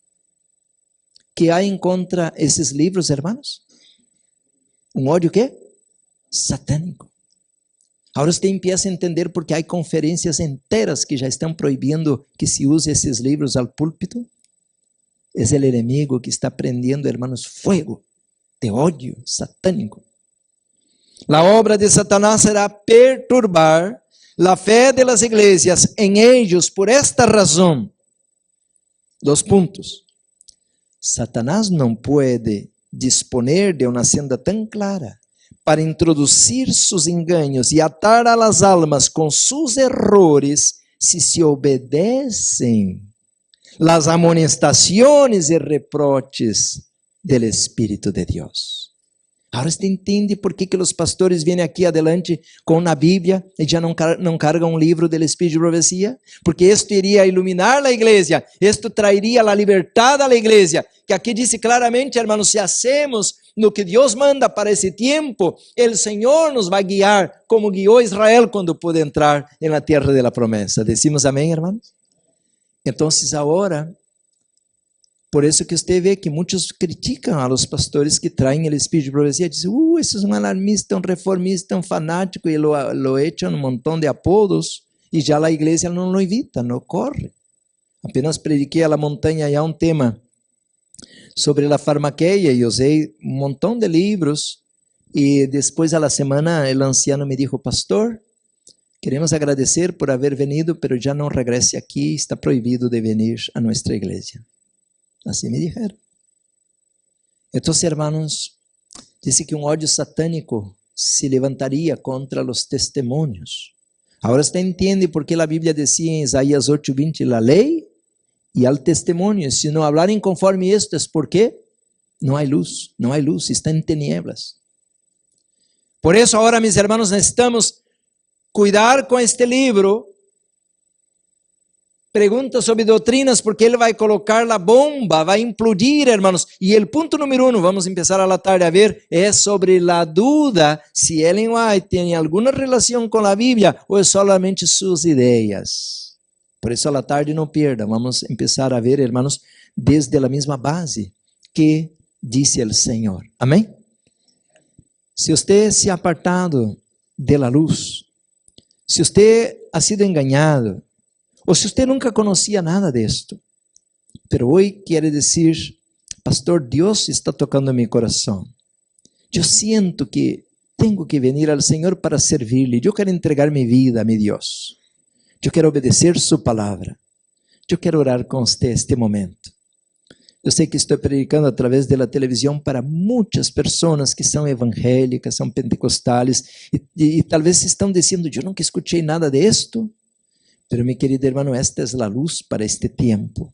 ¿Qué hay en contra de esos libros, hermanos? ¿Un odio qué? Satánico. Ahora usted empieza a entender por qué hay conferencias enteras que ya están prohibiendo que se use esos libros al púlpito. Es el enemigo que está prendiendo, hermanos, fuego de odio satánico. La obra de Satanás será perturbar la fe de las iglesias en ellos por esta razón. 2 puntos. Satanás no puede disponer de una senda tan clara para introducir sus engaños y atar a las almas con sus errores si se obedecen las amonestaciones y reproches del Espíritu de Dios. Ahora usted entiende por qué que los pastores vienen aquí adelante con una Biblia y ya no cargan un libro del Espíritu de Profecía, porque esto iría a iluminar la iglesia, esto traería la libertad a la iglesia, que aquí dice claramente, hermanos, si hacemos lo que Dios manda para ese tiempo, el Señor nos va a guiar, como guió a Israel cuando pudo entrar en la tierra de la promesa. ¿Decimos amén, hermanos? Entonces ahora, por eso que usted ve que muchos critican a los pastores que traen el Espíritu de Profecía, dicen, ese es un alarmista, un reformista, un fanático, y lo echan un montón de apodos, y ya la iglesia no lo evita, no corre. Apenas prediqué a la montaña ya un tema sobre la farmaqueia, y usé un montón de libros, y después a la semana el anciano me dijo, pastor, queremos agradecer por haber venido, pero ya no regrese aquí, está prohibido de venir a nuestra iglesia. Así me dijeron. Entonces, hermanos, dice que un odio satánico se levantaría contra los testimonios. Ahora usted entiende por qué la Biblia decía en Isaías 8:20, la ley y al testimonio. Si no hablaren conforme esto, es porque no hay luz, está en tinieblas. Por eso ahora, mis hermanos, necesitamos cuidar con este libro. Preguntas sobre doctrinas, porque ele vai colocar la bomba, vai implodir, hermanos. E o ponto número 1, vamos empezar a la tarde a ver, é sobre la duda se Ellen White tem alguma relação com a Bíblia ou é solamente suas ideias. Por isso a la tarde não pierda, vamos empezar a ver, hermanos, desde a mesma base que disse o Senhor. Amém? Se você se ha apartado de la luz, se você ha sido engañado, ou se você nunca conhecia nada disto, pero hoje quer dizer, pastor, Deus está tocando meu coração. Eu sinto que tenho que vir ao Senhor para servir-lhe. Eu quero entregar minha vida a meu Deus. Eu quero obedecer sua palavra. Eu quero orar com você este momento. Eu sei que estou predicando através da televisão para muitas pessoas que são evangélicas, são pentecostales, e talvez estão dizendo, eu nunca escutei nada disto. Pero mi querido hermano, esta es la luz para este tiempo.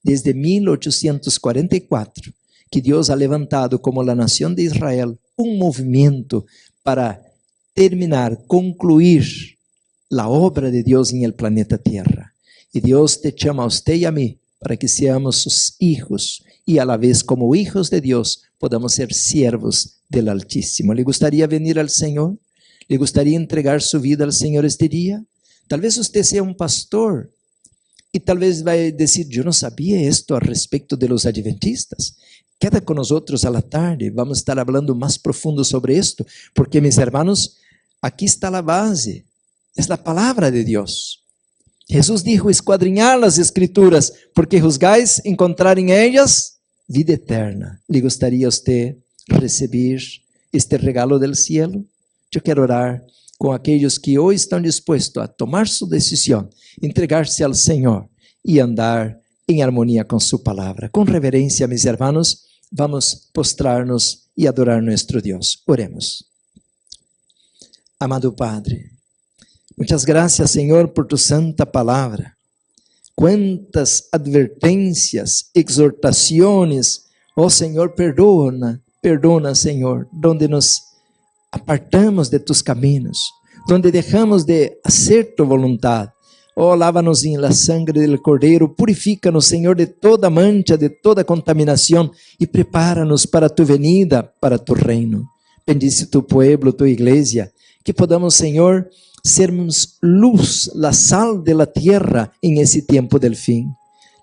Desde 1844, que Dios ha levantado como la nación de Israel un movimiento para terminar, concluir la obra de Dios en el planeta Tierra. Y Dios te llama a usted y a mí para que seamos sus hijos y a la vez como hijos de Dios podamos ser siervos del Altísimo. ¿Le gustaría venir al Señor? ¿Le gustaría entregar su vida al Señor este día? Talvez você seja um pastor e talvez vai dizer, eu não sabia isto a respeito de los adventistas. Queda com nós outros à la tarde, vamos estar falando mais profundo sobre isto, porque, mis hermanos, aqui está a base, é a palavra de Deus. Jesus dijo, esquadrinhar as escrituras, porque juzgáis encontrar em ellas vida eterna. ¿Le gustaría a usted recibir este regalo del cielo? Yo quiero orar con aquellos que hoy están dispuestos a tomar su decisión, entregarse al Señor y andar en armonía con su palabra. Con reverencia, mis hermanos, vamos a postrarnos y adorar a nuestro Dios. Oremos. Amado Padre, muchas gracias, Señor, por tu santa palabra. Cuántas advertencias, exhortaciones. Oh Señor, perdona, Señor, donde nos apartamos de tus caminos, donde dejamos de hacer tu voluntad. Oh, lávanos en la sangre del Cordero, purifícanos, Señor, de toda mancha, de toda contaminación, y prepáranos para tu venida, para tu reino. Bendice tu pueblo, tu iglesia, que podamos, Señor, sermos luz, la sal de la tierra en ese tiempo del fin.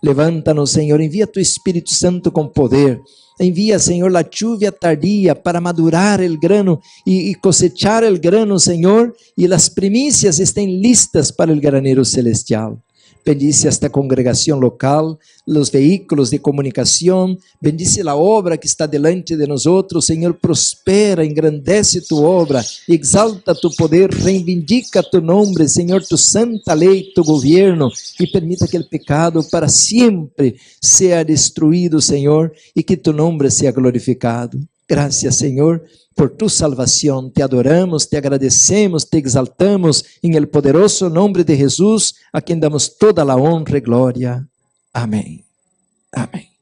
Levántanos, Señor, envía tu Espíritu Santo con poder. Envía, Señor, la lluvia tardía para madurar el grano y cosechar el grano, Señor, y las primicias estén listas para el granero celestial. Bendice esta congregación local, los vehículos de comunicación, bendice la obra que está delante de nosotros, Señor, prospera, engrandece tu obra, exalta tu poder, reivindica tu nombre, Señor, tu santa ley, tu gobierno, y permita que el pecado para siempre sea destruido, Señor, y que tu nombre sea glorificado. Gracias, Señor, por tu salvación. Te adoramos, te agradecemos, te exaltamos en el poderoso nombre de Jesús, a quien damos toda la honra y gloria. Amén. Amén.